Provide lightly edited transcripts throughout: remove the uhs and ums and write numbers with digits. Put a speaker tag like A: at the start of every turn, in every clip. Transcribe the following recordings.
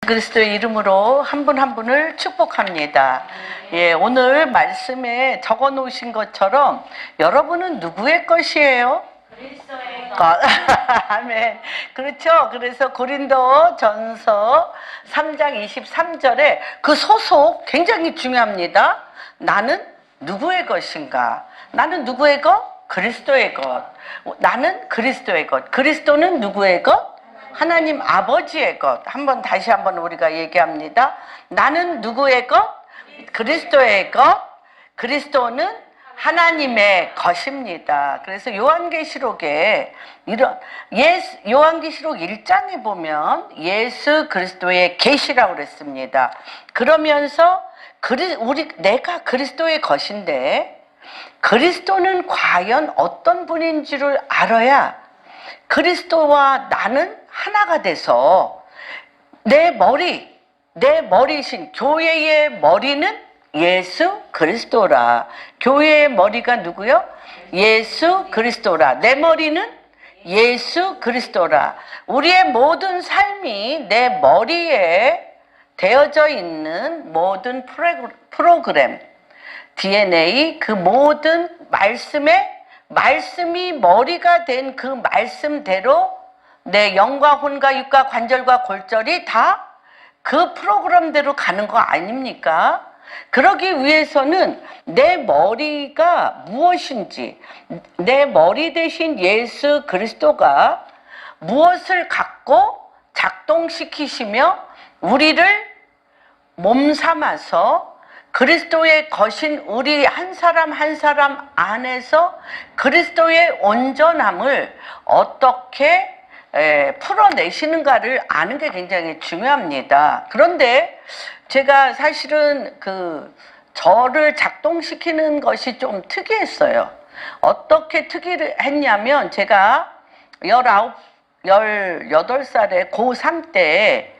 A: 그리스도의 이름으로 한 분 한 분을 축복합니다. 예, 오늘 말씀에 적어 놓으신 것처럼 여러분은 누구의 것이에요? 그리스도의 것. 아멘. 그렇죠. 그래서 고린도 전서 3장 23절에 그 소속 굉장히 중요합니다. 나는 누구의 것인가? 나는 누구의 것? 그리스도의 것. 나는 그리스도의 것. 그리스도는 누구의 것? 하나님 아버지의 것. 다시 한번 우리가 얘기합니다. 나는 누구의 것? 그리스도의 것. 그리스도는 하나님의 것입니다. 그래서 요한계시록에 요한계시록 1장에 보면 예수 그리스도의 계시라고 그랬습니다. 그러면서 내가 그리스도의 것인데 그리스도는 과연 어떤 분인지를 알아야 그리스도와 나는 하나가 돼서 내 머리신 교회의 머리는 예수 그리스도라. 교회의 머리가 누구요? 예수 그리스도라. 내 머리는 예수 그리스도라. 우리의 모든 삶이 내 머리에 되어져 있는 모든 프로그램, DNA, 그 모든 말씀이 머리가 된 그 말씀대로 내 영과 혼과 육과 관절과 골절이 다 그 프로그램대로 가는 거 아닙니까? 그러기 위해서는 내 머리가 무엇인지, 내 머리 대신 예수 그리스도가 무엇을 갖고 작동시키시며 우리를 몸 삼아서 그리스도의 것인 우리 한 사람 한 사람 안에서 그리스도의 온전함을 어떻게 풀어내시는가를 아는 게 굉장히 중요합니다. 그런데 제가 사실은 저를 작동시키는 것이 좀 특이했어요. 어떻게 특이했냐면 제가 18살에 고3 때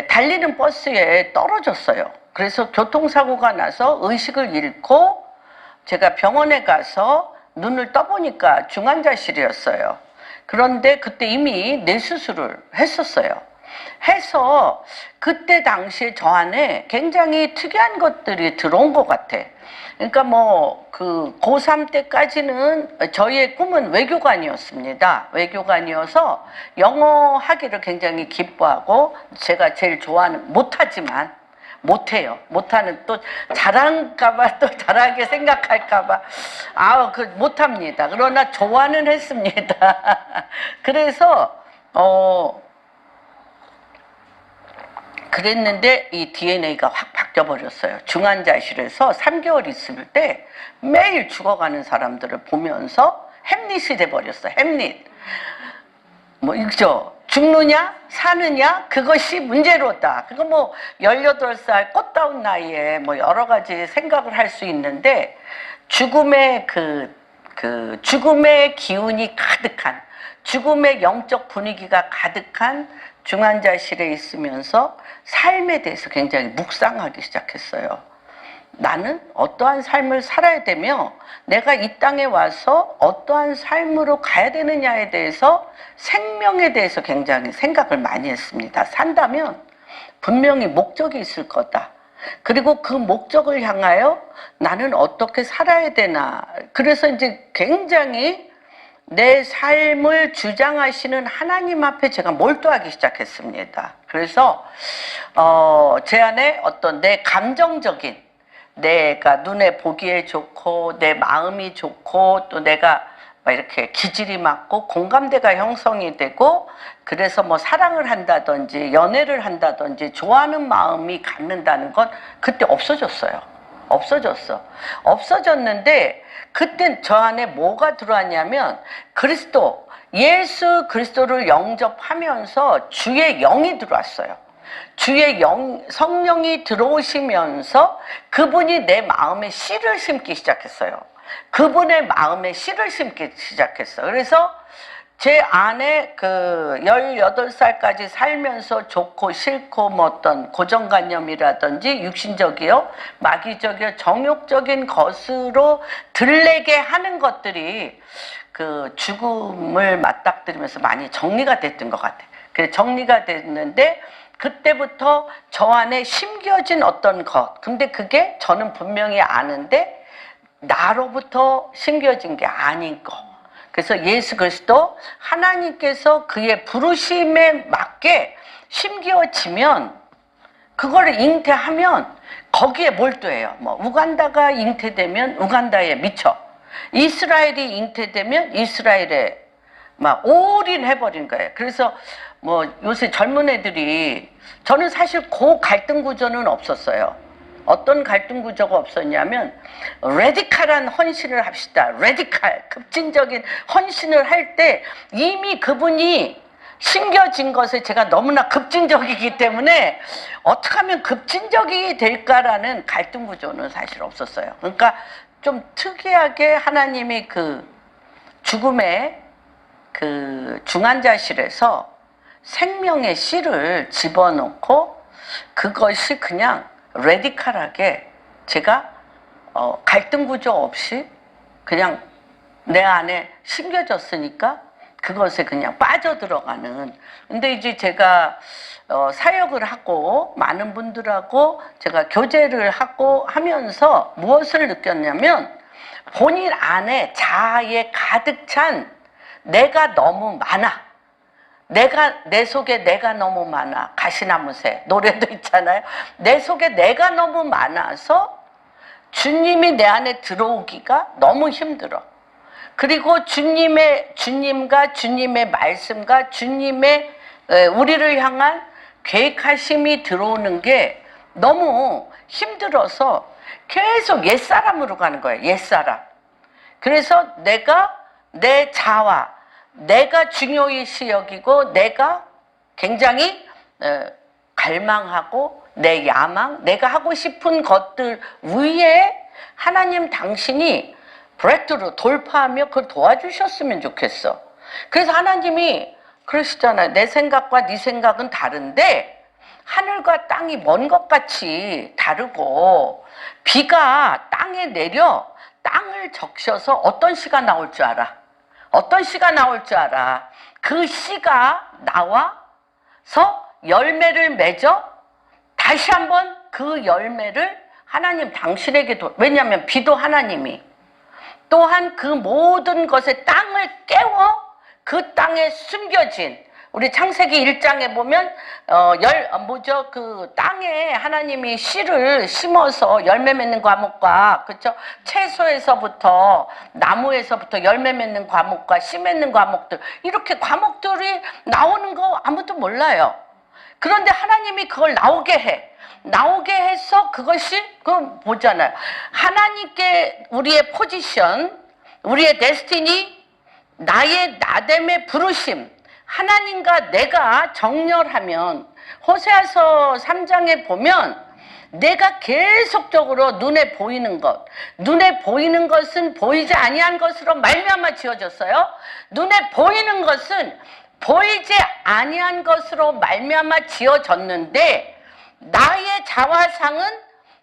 A: 달리는 버스에 떨어졌어요. 그래서 교통사고가 나서 의식을 잃고 제가 병원에 가서 눈을 떠보니까 중환자실이었어요. 그런데 그때 이미 뇌수술을 했었어요. 해서 그때 당시에 저 안에 굉장히 특이한 것들이 들어온 것 같아. 그러니까 고3 때까지는 저희의 꿈은 외교관이었습니다. 외교관이어서 영어 하기를 굉장히 기뻐하고 제가 제일 좋아하는, 못해요. 못하는, 또 잘할까봐, 또 잘하게 생각할까봐. 못합니다. 그러나 좋아는 했습니다. 그래서, 그랬는데 이 DNA가 확 바뀌어버렸어요. 중환자실에서 3개월 있을 때 매일 죽어가는 사람들을 보면서 햄릿이 돼버렸어요. 햄릿. 있죠. 죽느냐 사느냐 그것이 문제로다. 그거 18살 꽃다운 나이에 여러 가지 생각을 할 수 있는데 죽음의 죽음의 기운이 가득한, 죽음의 영적 분위기가 가득한 중환자실에 있으면서 삶에 대해서 굉장히 묵상하기 시작했어요. 나는 어떠한 삶을 살아야 되며 내가 이 땅에 와서 어떠한 삶으로 가야 되느냐에 대해서, 생명에 대해서 굉장히 생각을 많이 했습니다. 산다면 분명히 목적이 있을 거다. 그리고 그 목적을 향하여 나는 어떻게 살아야 되나. 그래서 이제 굉장히 내 삶을 주장하시는 하나님 앞에 제가 몰두하기 시작했습니다. 그래서 제 안에 어떤 내 감정적인, 내가 눈에 보기에 좋고 내 마음이 좋고 또 내가 이렇게 기질이 맞고 공감대가 형성이 되고, 그래서 사랑을 한다든지 연애를 한다든지 좋아하는 마음이 갖는다는 건 그때 없어졌어요. 없어졌는데 그때 저 안에 뭐가 들어왔냐면 예수 그리스도를 영접하면서 주의 영이 들어왔어요. 주의 성령이 들어오시면서 그분이 내 마음에 씨를 심기 시작했어요. 그분의 마음에 씨를 심기 시작했어요. 그래서 제 안에 18살까지 살면서 좋고 싫고 어떤 고정관념이라든지 육신적이요, 마귀적이요, 정욕적인 것으로 들레게 하는 것들이 죽음을 맞닥뜨리면서 많이 정리가 됐던 것 같아요. 그래서 정리가 됐는데 그때부터 저 안에 심겨진 어떤 것. 근데 그게 저는 분명히 아는데 나로부터 심겨진 게 아닌 거. 그래서 예수 그리스도 하나님께서 그의 부르심에 맞게 심겨지면 그거를 잉태하면 거기에 몰두해요. 뭐 우간다가 잉태되면 우간다에 미쳐. 이스라엘이 잉태되면 이스라엘에 막 올인해버린 거예요. 그래서 뭐 요새 젊은 애들이 저는 사실 그 갈등 구조는 없었어요. 어떤 갈등 구조가 없었냐면 레디칼한 헌신을 합시다. 레디칼 급진적인 헌신을 할 때 이미 그분이 심겨진 것에 제가 너무나 급진적이기 때문에 어떻게 하면 급진적이 될까라는 갈등 구조는 사실 없었어요. 그러니까 좀 특이하게 하나님이 그 죽음의 그 중환자실에서 생명의 씨를 집어넣고 그것이 그냥 레디칼하게 제가 갈등 구조 없이 그냥 내 안에 심겨졌으니까 그것에 그냥 빠져들어가는. 근데 이제 제가 사역을 하고 많은 분들하고 제가 교제를 하고 하면서 무엇을 느꼈냐면 본인 안에 자아에 가득 찬 내가 너무 많아. 내 속에 내가 너무 많아. 가시나무새 노래도 있잖아요. 내 속에 내가 너무 많아서 주님이 내 안에 들어오기가 너무 힘들어. 그리고 주님과 주님의 말씀과 주님의 우리를 향한 계획하심이 들어오는 게 너무 힘들어서 계속 옛사람으로 가는 거예요. 옛사람. 그래서 내가 내 자아, 내가 중요시 여기고 내가 굉장히 갈망하고 내 야망, 내가 하고 싶은 것들 위에 하나님 당신이 브레이크로 돌파하며 그걸 도와주셨으면 좋겠어. 그래서 하나님이 그러시잖아요. 내 생각과 네 생각은 다른데 하늘과 땅이 먼 것 같이 다르고 비가 땅에 내려 땅을 적셔서 어떤 씨가 나올 줄 알아? 어떤 씨가 나올 줄 알아? 그 씨가 나와서 열매를 맺어 다시 한번 그 열매를 하나님 당신에게 왜냐하면 비도 하나님이 또한 그 모든 것에 땅을 깨워 그 땅에 숨겨진 우리 창세기 1장에 보면 그 땅에 하나님이 씨를 심어서 열매 맺는 과목과 그렇죠? 채소에서부터 나무에서부터 열매 맺는 과목과 씨 맺는 과목들 이렇게 과목들이 나오는 거 아무도 몰라요. 그런데 하나님이 그걸 나오게 해서 그것이 그 보잖아요. 하나님께 우리의 포지션, 우리의 데스티니, 나의 나됨의 부르심, 하나님과 내가 정렬하면 호세아서 3장에 보면 내가 계속적으로 눈에 보이는 것은 보이지 아니한 것으로 말미암아 지어졌어요. 눈에 보이는 것은 보이지 아니한 것으로 말미암아 지어졌는데 나의 자화상은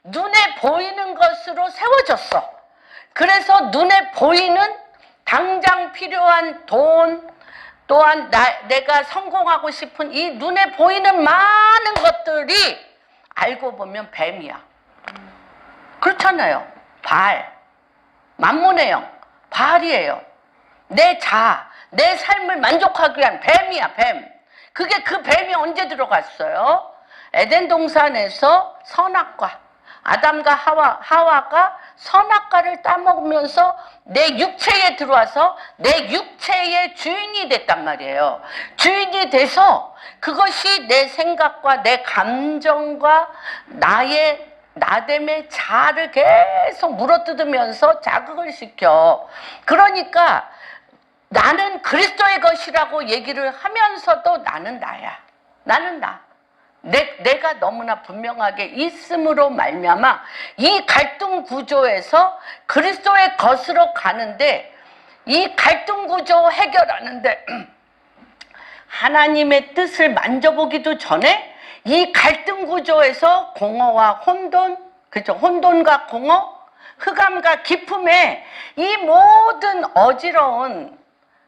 A: 눈에 보이는 것으로 세워졌어. 그래서 눈에 보이는 당장 필요한 돈 또한 내가 성공하고 싶은 이 눈에 보이는 많은 것들이 알고 보면 뱀이야. 그렇잖아요. 만문의 영 바알이에요. 내 삶을 만족하기 위한 뱀이야. 뱀. 그게 그 뱀이 언제 들어갔어요? 에덴 동산에서 선악과 아담과 하와가 선악과를 따먹으면서 내 육체에 들어와서 내 육체의 주인이 됐단 말이에요. 주인이 돼서 그것이 내 생각과 내 감정과 나의 나됨의 자아를 계속 물어뜯으면서 자극을 시켜. 그러니까 나는 그리스도의 것이라고 얘기를 하면서도 나는 나야. 나는 나. 내가 너무나 분명하게 있음으로 말미암아 이 갈등 구조에서 그리스도의 것으로 가는데 이 갈등 구조 해결하는데 하나님의 뜻을 만져보기도 전에 이 갈등 구조에서 공허와 혼돈, 그렇죠? 혼돈과 공허, 흑암과 기품에 이 모든 어지러운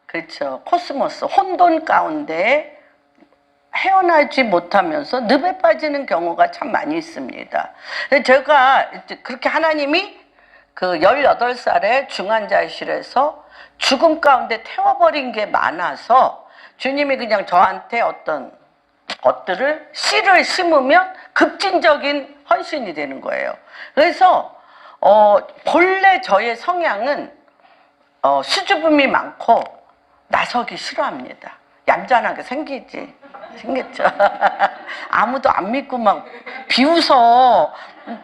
A: 그렇죠? 코스모스 혼돈 가운데 헤어나지 못하면서 늪에 빠지는 경우가 참 많이 있습니다. 제가 그렇게 하나님이 그 18살에 중환자실에서 죽음 가운데 태워버린 게 많아서 주님이 그냥 저한테 어떤 것들을 씨를 심으면 급진적인 헌신이 되는 거예요. 그래서 본래 저의 성향은 수줍음이 많고 나서기 싫어합니다. 얌전하게 생겼죠. 아무도 안 믿고 막 비웃어.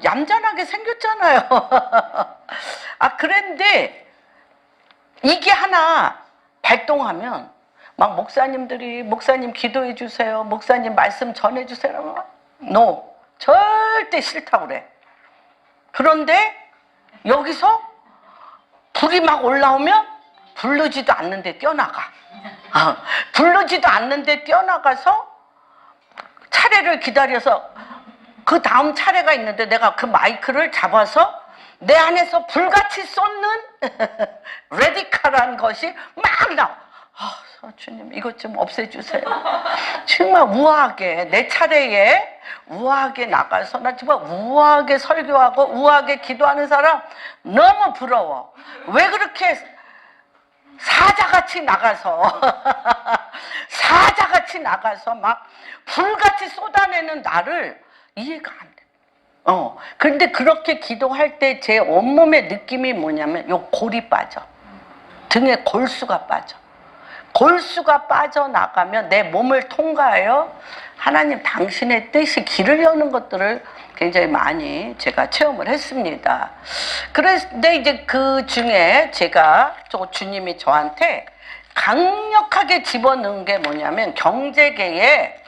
A: 얌전하게 생겼잖아요. 그런데 이게 하나 발동하면 막 목사님 기도해 주세요. 목사님 말씀 전해 주세요. No. 절대 싫다고 그래. 그런데 여기서 불이 막 올라오면 부르지도 않는데 뛰어나가. 부르지도 않는데 뛰어나가서 차례를 기다려서 그 다음 차례가 있는데 내가 그 마이크를 잡아서 내 안에서 불같이 쏟는 레디컬한 것이 막 나와. 주님 이것 좀 없애주세요. 정말 우아하게 내 차례에 우아하게 나가서 나 정말 우아하게 설교하고 우아하게 기도하는 사람 너무 부러워. 왜 그렇게 사자같이 나가서 사자같이 나가서 막 불같이 쏟아내는 나를 이해가 안 돼. 그런데 그렇게 기도할 때 제 온몸의 느낌이 뭐냐면 요 골이 빠져. 등에 골수가 빠져. 골수가 빠져나가면 내 몸을 통과하여 하나님 당신의 뜻이 길을 여는 것들을 굉장히 많이 제가 체험을 했습니다. 그런데 이제 그 중에 제가 주님이 저한테 강력하게 집어넣은 게 뭐냐면 경제계의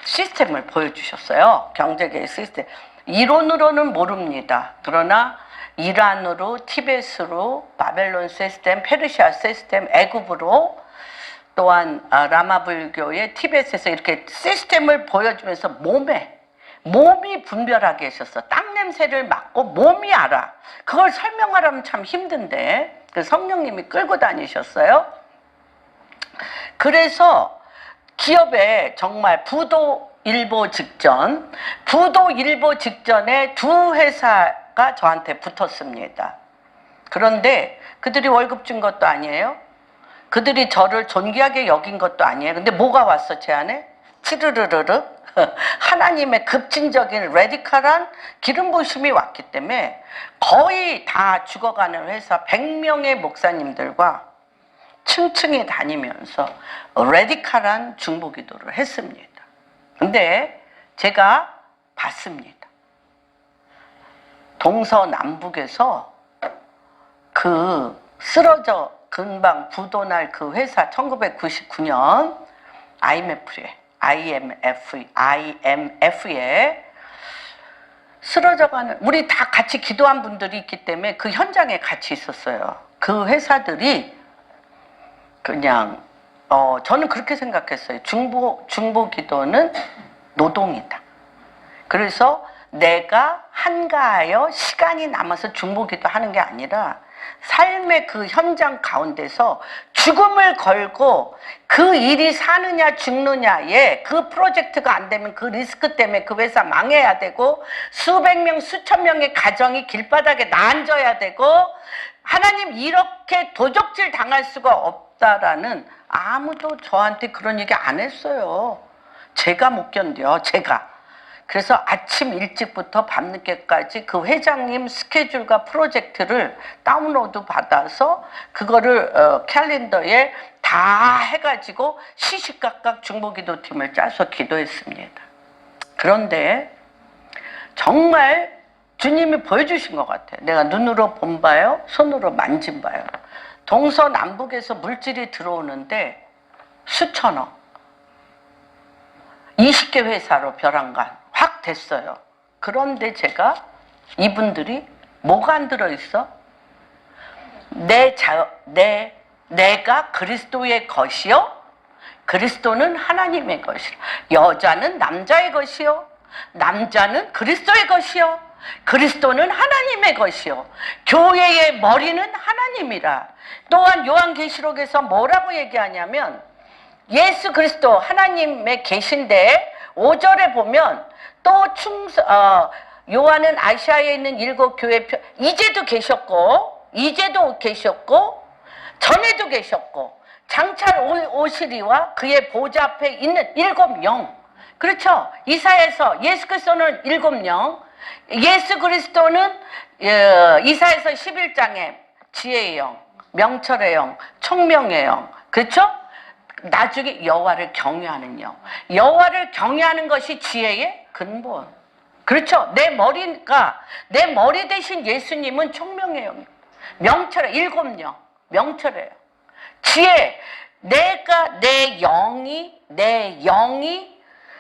A: 시스템을 보여주셨어요. 경제계의 시스템. 이론으로는 모릅니다. 그러나 이란으로, 티벳으로, 바벨론 시스템, 페르시아 시스템, 애굽으로 또한 라마불교의 티벳에서 이렇게 시스템을 보여주면서 몸이 분별하게 하셨어. 땅 냄새를 맡고 몸이 알아. 그걸 설명하려면 참 힘든데 그 성령님이 끌고 다니셨어요. 그래서 기업에 정말 부도 일보 직전에 두 회사가 저한테 붙었습니다. 그런데 그들이 월급 준 것도 아니에요. 그들이 저를 존귀하게 여긴 것도 아니에요. 근데 뭐가 왔어 제 안에? 치르르르르 하나님의 급진적인 레디컬한 기름 부으심이 왔기 때문에 거의 다 죽어가는 회사 100명의 목사님들과 층층이 다니면서 레디컬한 중보기도를 했습니다. 근데 제가 봤습니다. 동서남북에서 그 쓰러져 금방 부도날 그 회사 1999년 IMF에 쓰러져가는 우리 다 같이 기도한 분들이 있기 때문에 그 현장에 같이 있었어요. 그 회사들이 그냥 저는 그렇게 생각했어요. 중보 기도는 노동이다. 그래서 내가 한가하여 시간이 남아서 중보 기도하는 게 아니라 삶의 그 현장 가운데서 죽음을 걸고 그 일이 사느냐 죽느냐에 그 프로젝트가 안 되면 그 리스크 때문에 그 회사 망해야 되고 수백 명 수천 명의 가정이 길바닥에 나앉아야 되고 하나님 이렇게 도적질 당할 수가 없다라는 아무도 저한테 그런 얘기 안 했어요. 제가 못 견뎌. 그래서 아침 일찍부터 밤늦게까지 그 회장님 스케줄과 프로젝트를 다운로드 받아서 그거를 캘린더에 다 해가지고 시시각각 중보기도팀을 짜서 기도했습니다. 그런데 정말 주님이 보여주신 것 같아요. 내가 눈으로 본 바요, 손으로 만진 바요. 동서남북에서 물질이 들어오는데 수천억, 20개 회사로 벼랑간 확 됐어요. 그런데 제가 이분들이 뭐가 안 들어있어? 내가 그리스도의 것이요, 그리스도는 하나님의 것이요, 여자는 남자의 것이요, 남자는 그리스도의 것이요, 그리스도는 하나님의 것이요, 교회의 머리는 하나님이라. 또한 요한계시록에서 뭐라고 얘기하냐면 예수 그리스도 하나님의 계신데 5절에 보면 또 요한은 아시아에 있는 7교회 이제도 계셨고 전에도 계셨고 장차 오시리와 그의 보좌 앞에 있는 7영. 그렇죠. 이사야에서 예수 그리스도는 7영, 예수 그리스도는 이사야에서 11장에 지혜의 영, 명철의 영, 총명의 영. 그렇죠? 나중에 여호와를 경외하는 영. 여호와를 경외하는 것이 지혜의 근본. 그렇죠? 내 머리 대신 예수님은 총명의 영, 명철의 7영, 명철의 영. 지혜, 내 영이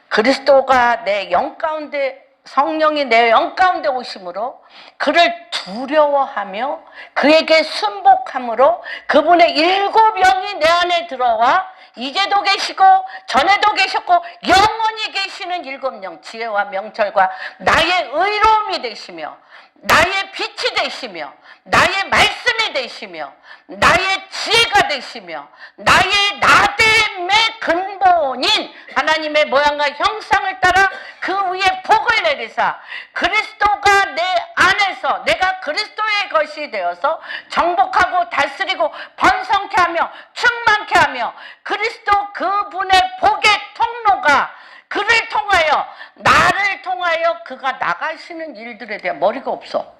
A: 그리스도가 내 영 가운데, 성령이 내 영 가운데 오심으로 그를 두려워하며 그에게 순복함으로 그분의 7영이 내 안에 들어와 이제도 계시고 전에도 계셨고 영원히 계시는 7영, 지혜와 명철과 나의 의로움이 되시며 나의 빛이 되시며 나의 말씀이 되시며 나의 지혜가 되시며 나의 나됨의 근본인 하나님의 모양과 형상을 따라 그 위에 복을 내리사 그리스도가 내 안에서 내가 그리스도의 것이 되어서 정복하고 다스리고 번성케 하며 충만케 하며 그리스도 그분의 복의 통로가 그를 통하여 나를 통하여 그가 나가시는 일들에 대한 머리가 없어.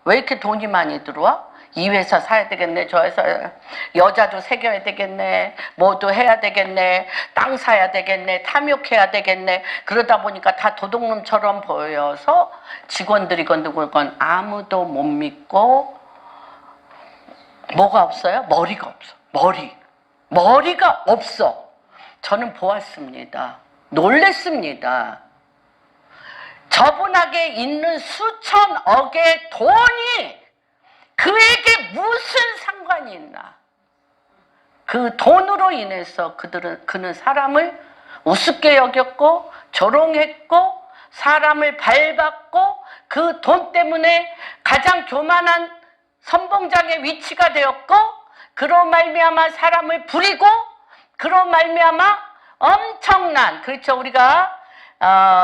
A: 왜 이렇게 돈이 많이 들어와? 이 회사 사야 되겠네, 저 회사 여자도 새겨야 되겠네, 뭐도 해야 되겠네, 땅 사야 되겠네, 탐욕해야 되겠네. 그러다 보니까 다 도둑놈처럼 보여서 직원들이 건 누굴 아무도 못 믿고 뭐가 없어요? 머리가 없어. 머리가 없어. 저는 보았습니다. 놀랬습니다. 저분에게 있는 수천억의 돈이 그에게 무슨 상관이 있나? 그 돈으로 인해서 그는 사람을 우습게 여겼고 조롱했고 사람을 밟았고 그 돈 때문에 가장 교만한 선봉장의 위치가 되었고 그로 말미암아 사람을 부리고 그로 말미암아 엄청난, 그렇죠, 우리가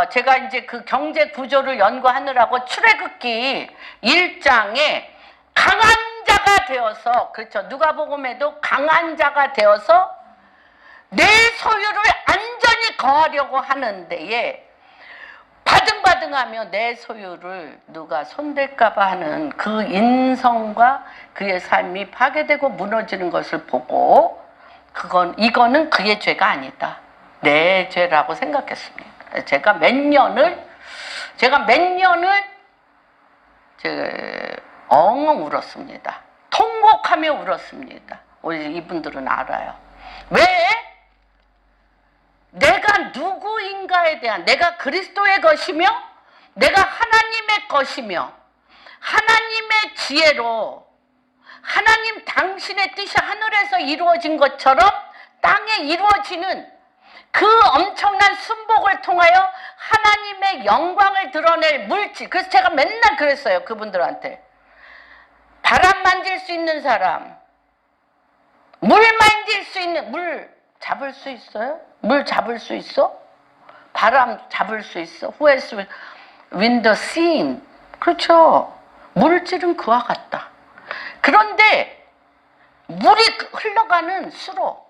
A: 제가 이제 그 경제 구조를 연구하느라고 출애굽기 1장에 강한 자가 되어서, 그렇죠, 누가복음에도 강한 자가 되어서 내 소유를 안전히 거하려고 하는 데에 바등바등하며 내 소유를 누가 손댈까봐 하는 그 인성과 그의 삶이 파괴되고 무너지는 것을 보고 이거는 그의 죄가 아니다, 내 죄라고 생각했습니다. 제가 몇 년을 엉엉 울었습니다. 통곡하며 울었습니다. 우리 이분들은 알아요. 왜? 내가 누구인가에 대한, 내가 그리스도의 것이며 내가 하나님의 것이며 하나님의 지혜로 하나님 당신의 뜻이 하늘에서 이루어진 것처럼 땅에 이루어지는 그 엄청난 순복을 통하여 하나님의 영광을 드러낼 물질. 그래서 제가 맨날 그랬어요, 그분들한테. 바람 만질 수 있는 사람, 물 만질 수 있는, 물 잡을 수 있어요? 물 잡을 수 있어? 바람 잡을 수 있어? Who has wind seen? 그렇죠. 물질은 그와 같다. 그런데 물이 흘러가는 수로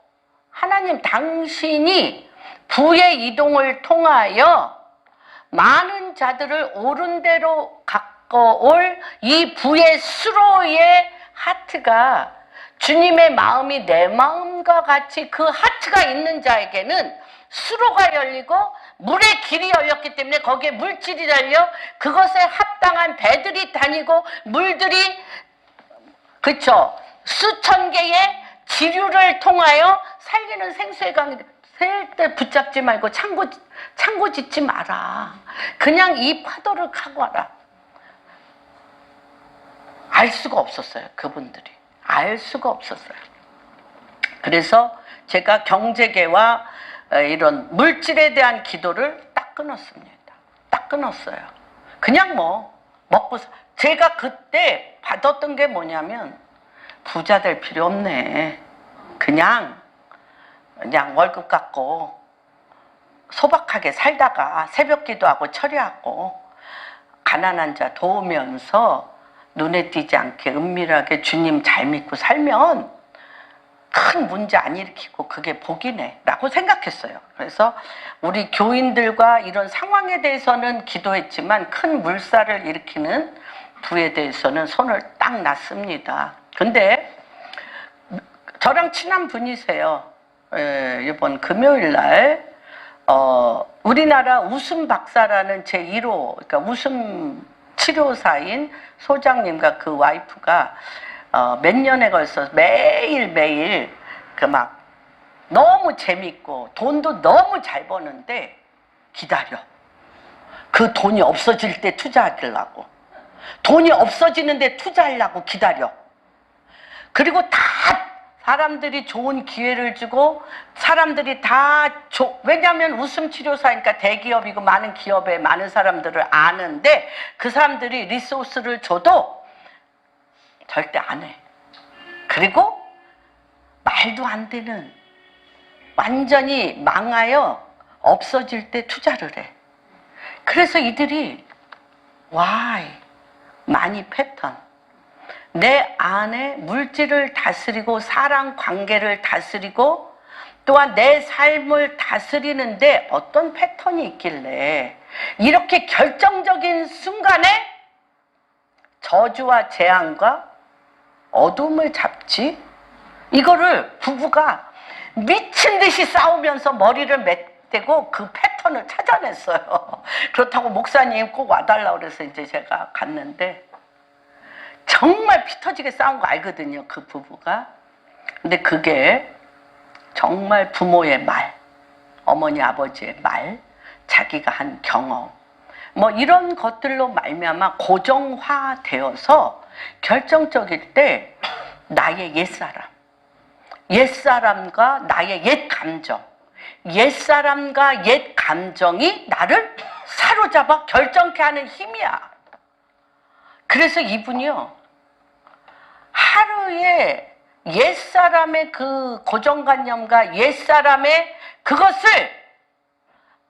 A: 하나님 당신이 부의 이동을 통하여 많은 자들을 옳은 대로 갖고 올 이 부의 수로의 하트가, 주님의 마음이 내 마음과 같이 그 하트가 있는 자에게는 수로가 열리고 물의 길이 열렸기 때문에 거기에 물질이 달려 그것에 합당한 배들이 다니고 물들이, 그쵸, 수천 개의 지류를 통하여 살리는 생수의 강이 셀때 붙잡지 말고 창고 짓지 마라. 그냥 이 파도를 가고 와라. 알 수가 없었어요, 그분들이. 알 수가 없었어요. 그래서 제가 경제계와 이런 물질에 대한 기도를 딱 끊었습니다. 딱 끊었어요. 그냥 먹고 제가 그때 받았던 게 뭐냐면 부자 될 필요 없네. 그냥 월급 갖고 소박하게 살다가 새벽 기도하고 처리하고 가난한 자 도우면서 눈에 띄지 않게 은밀하게 주님 잘 믿고 살면 큰 문제 안 일으키고 그게 복이네 라고 생각했어요. 그래서 우리 교인들과 이런 상황에 대해서는 기도했지만 큰 물살을 일으키는 부에 대해서는 손을 딱 놨습니다. 근데 저랑 친한 분이세요. 이번 금요일 날 우리나라 웃음 박사라는 제1호 그러니까 웃음 치료사인 소장님과 그 와이프가 몇 년에 걸쳐서 매일매일 그 막 너무 재밌고 돈도 너무 잘 버는데 기다려. 그 돈이 없어질 때 투자하려고. 돈이 없어지는데 투자하려고 기다려. 그리고 다 사람들이 좋은 기회를 주고 사람들이 왜냐하면 웃음치료사니까 대기업이고 많은 기업에 많은 사람들을 아는데 그 사람들이 리소스를 줘도 절대 안 해. 그리고 말도 안 되는 완전히 망하여 없어질 때 투자를 해. 그래서 이들이 많이 패턴 내 안에 물질을 다스리고 사람 관계를 다스리고 또한 내 삶을 다스리는데 어떤 패턴이 있길래 이렇게 결정적인 순간에 저주와 재앙과 어둠을 잡지? 이거를 부부가 미친 듯이 싸우면서 머리를 맞대고 그 패턴을 찾아냈어요. 그렇다고 목사님 꼭 와달라고 그래서 이제 제가 갔는데 정말 피 터지게 싸운 거 알거든요, 그 부부가. 근데 그게 정말 부모의 말, 어머니 아버지의 말, 자기가 한 경험 뭐 이런 것들로 말미암아 고정화되어서 결정적일 때 나의 옛사람과 나의 옛 감정, 옛사람과 옛 감정이 나를 사로잡아 결정케 하는 힘이야. 그래서 이분이요, 하루에 옛사람의 그 고정관념과 옛사람의 그것을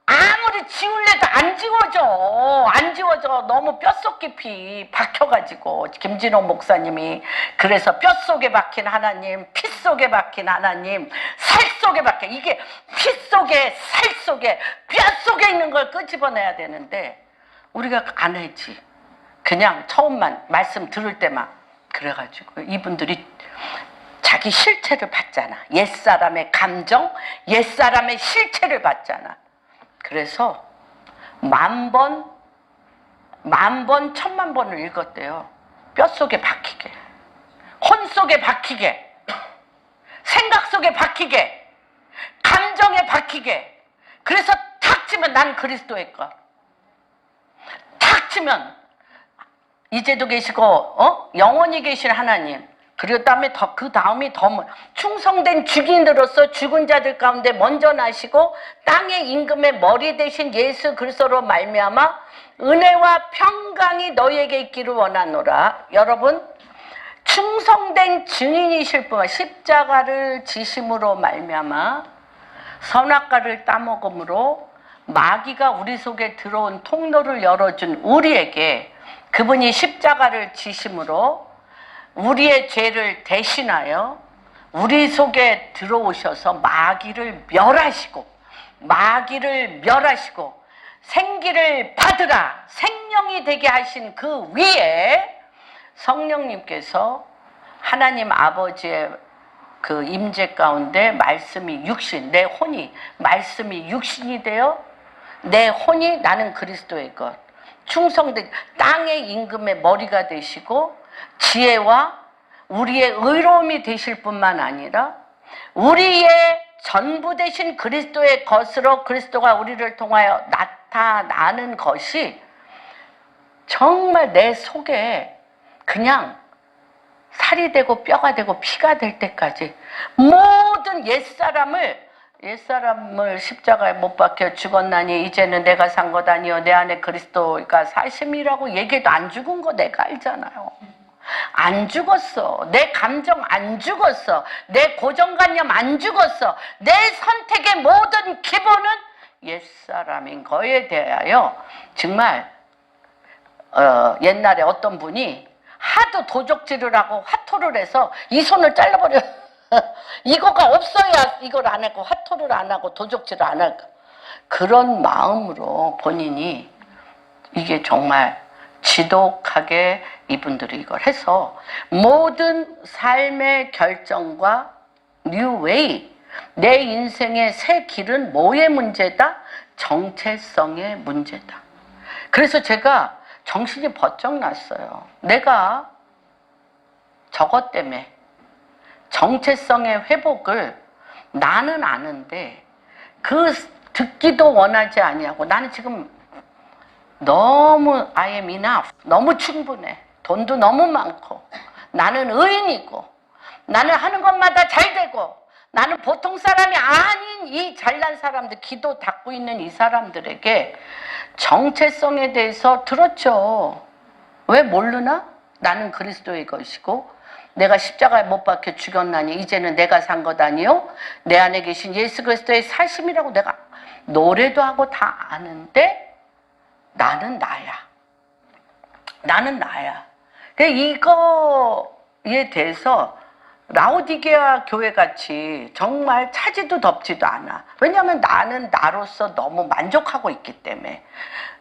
A: 아무리 지우려도 안 지워져. 너무 뼛속 깊이 박혀가지고 김진호 목사님이 그래서 뼛속에 박힌 하나님, 피 속에 박힌 하나님, 살 속에 박혀. 이게 피 속에, 살 속에, 뼛속에 있는 걸 끄집어내야 되는데 우리가 안 하지. 그냥 처음만 말씀 들을 때만 그래가지고 이분들이 자기 실체를 봤잖아. 옛사람의 감정, 옛사람의 실체를 봤잖아. 그래서 10,000번, 10,000만 번을 읽었대요. 뼛속에 박히게, 혼 속에 박히게, 생각 속에 박히게, 감정에 박히게. 그래서 탁 치면 난 그리스도의 것. 탁 치면 이제도 계시고 영원히 계신 하나님. 그리고 그 다음이 더 충성된 주인으로서 죽은 자들 가운데 먼저 나시고 땅의 임금의 머리 대신 예수 그리스도로 말미암아 은혜와 평강이 너희에게 있기를 원하노라. 여러분, 충성된 증인이실 뿐만 십자가를 지심으로 말미암아 선악과를 따먹음으로 마귀가 우리 속에 들어온 통로를 열어준 우리에게 그분이 십자가를 지심으로 우리의 죄를 대신하여 우리 속에 들어오셔서 마귀를 멸하시고 생기를 받으라 생명이 되게 하신 그 위에 성령님께서 하나님 아버지의 그 임재 가운데 말씀이 육신, 내 혼이 말씀이 육신이 되어 내 혼이 나는 그리스도의 것, 충성된 땅의 임금의 머리가 되시고 지혜와 우리의 의로움이 되실 뿐만 아니라 우리의 전부 되신 그리스도의 것으로 그리스도가 우리를 통하여 나타나는 것이 정말 내 속에 그냥 살이 되고 뼈가 되고 피가 될 때까지 모든 옛사람을 십자가에 못 박혀 죽었나니 이제는 내가 산 것 아니요 내 안에 그리스도가 사심이라고 얘기해도 안 죽은 거 내가 알잖아요. 안 죽었어. 내 감정 안 죽었어. 내 고정관념 안 죽었어. 내 선택의 모든 기본은 옛사람인 거에 대하여 정말 옛날에 어떤 분이 하도 도적질을 하고 화토를 해서 이 손을 잘라버려. 이거가 없어야 이걸 안 하고 화토를 안 하고 도적질을 안 하고 그런 마음으로 본인이 이게 정말 지독하게 이분들이 이걸 해서 모든 삶의 결정과 뉴웨이 내 인생의 새 길은 뭐의 문제다? 정체성의 문제다. 그래서 제가 정신이 번쩍 났어요. 내가 저것 때문에 정체성의 회복을 나는 아는데 그 듣기도 원하지 아니하고 나는 지금 너무 I am enough. 너무 충분해. 돈도 너무 많고 나는 의인이고 나는 하는 것마다 잘 되고 나는 보통 사람이 아닌 이 잘난 사람들 기도 닦고 있는 이 사람들에게 정체성에 대해서 들었죠. 왜 모르나? 나는 그리스도의 것이고 내가 십자가에 못 박혀 죽였나니 이제는 내가 산 것 아니요 내 안에 계신 예수 그리스도의 사심이라고 내가 노래도 하고 다 아는데 나는 나야. 나는 나야. 이거에 대해서 라오디게아 교회같이 정말 차지도 덥지도 않아. 왜냐하면 나는 나로서 너무 만족하고 있기 때문에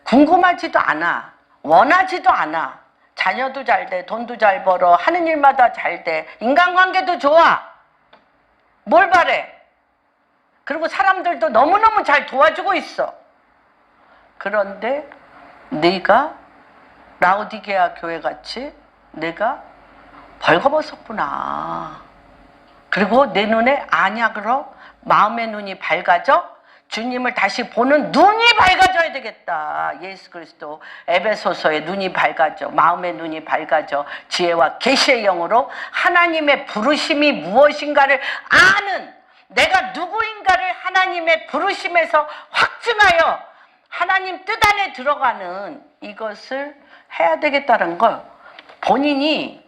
A: 궁금하지도 않아. 원하지도 않아. 자녀도 잘 돼. 돈도 잘 벌어. 하는 일마다 잘 돼. 인간관계도 좋아. 뭘 바래? 그리고 사람들도 너무너무 잘 도와주고 있어. 그런데 네가 라오디게아 교회같이 내가 벌거벗었구나. 그리고 내 눈에 안약으로 마음의 눈이 밝아져 주님을 다시 보는 눈이 밝아져야 되겠다. 예수 그리스도 에베소서의 눈이 밝아져 마음의 눈이 밝아져 지혜와 계시의 영으로 하나님의 부르심이 무엇인가를 아는 내가 누구인가를 하나님의 부르심에서 확증하여 하나님 뜻 안에 들어가는 이것을 해야 되겠다는 걸 본인이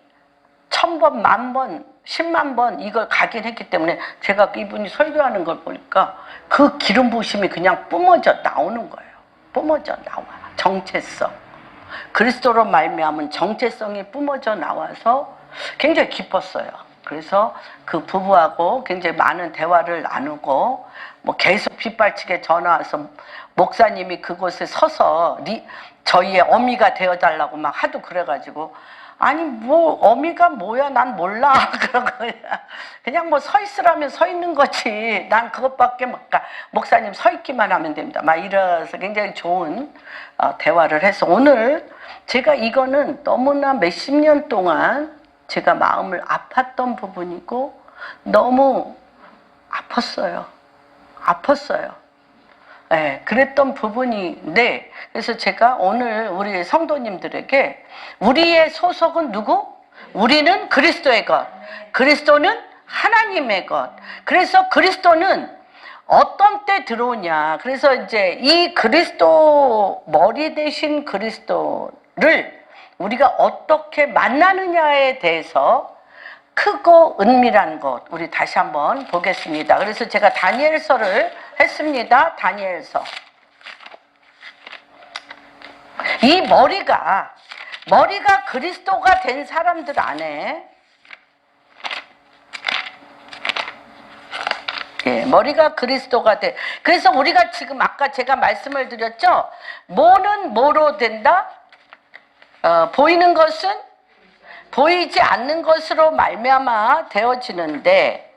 A: 1000번, 10,000번, 100,000번 이걸 각인했기 때문에 제가 이분이 설교하는 걸 보니까 그 기름 부으심이 그냥 뿜어져 나오는 거예요. 뿜어져 나와. 정체성. 그리스도로 말미암은 정체성이 뿜어져 나와서 굉장히 기뻤어요. 그래서 그 부부하고 굉장히 많은 대화를 나누고 뭐 계속 빗발치게 전화 와서 목사님이 그곳에 서서 저희의 어미가 되어달라고 막 하도 그래가지고 아니 뭐 어미가 뭐야 난 몰라 그런 거야. 그냥 뭐 서 있으라면 서 있는 거지. 난 그것밖에 못 가. 목사님 서 있기만 하면 됩니다. 막 이래서 굉장히 좋은 대화를 해서 오늘 제가 이거는 너무나 몇십 년 동안 제가 마음을 아팠던 부분이고 너무 아팠어요. 네, 그랬던 부분인데 그래서 제가 오늘 우리 성도님들에게 우리의 소속은 누구? 우리는 그리스도의 것. 그리스도는 하나님의 것. 그래서 그리스도는 어떤 때 들어오냐. 그래서 이제 이 그리스도 머리 대신 그리스도를 우리가 어떻게 만나느냐에 대해서 크고 은밀한 것 우리 다시 한번 보겠습니다. 그래서 제가 다니엘서를 했습니다. 다니엘서. 이 머리가 그리스도가 된 사람들 안에 머리가 그리스도가 돼. 그래서 우리가 지금 아까 제가 말씀을 드렸죠. 뭐는 뭐로 된다? 보이는 것은 보이지 않는 것으로 말미암아 되어지는데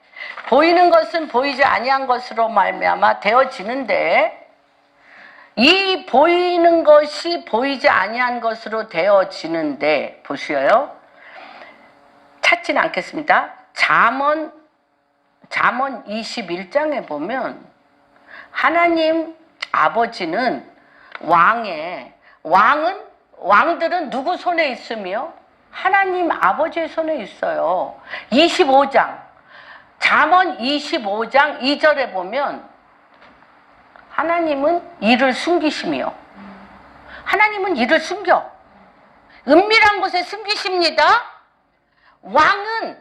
A: 보이는 것은 보이지 아니한 것으로 말미암아 되어지는데 이 보이는 것이 보이지 아니한 것으로 되어지는데 보시어요. 찾지는 않겠습니다. 잠언 21장에 보면 하나님 아버지는 왕들은 누구 손에 있으며 하나님 아버지의 손에 있어요. 25장 잠언 25장 2절에 보면 하나님은 이를 숨기시며 하나님은 이를 숨겨 은밀한 곳에 숨기십니다. 왕은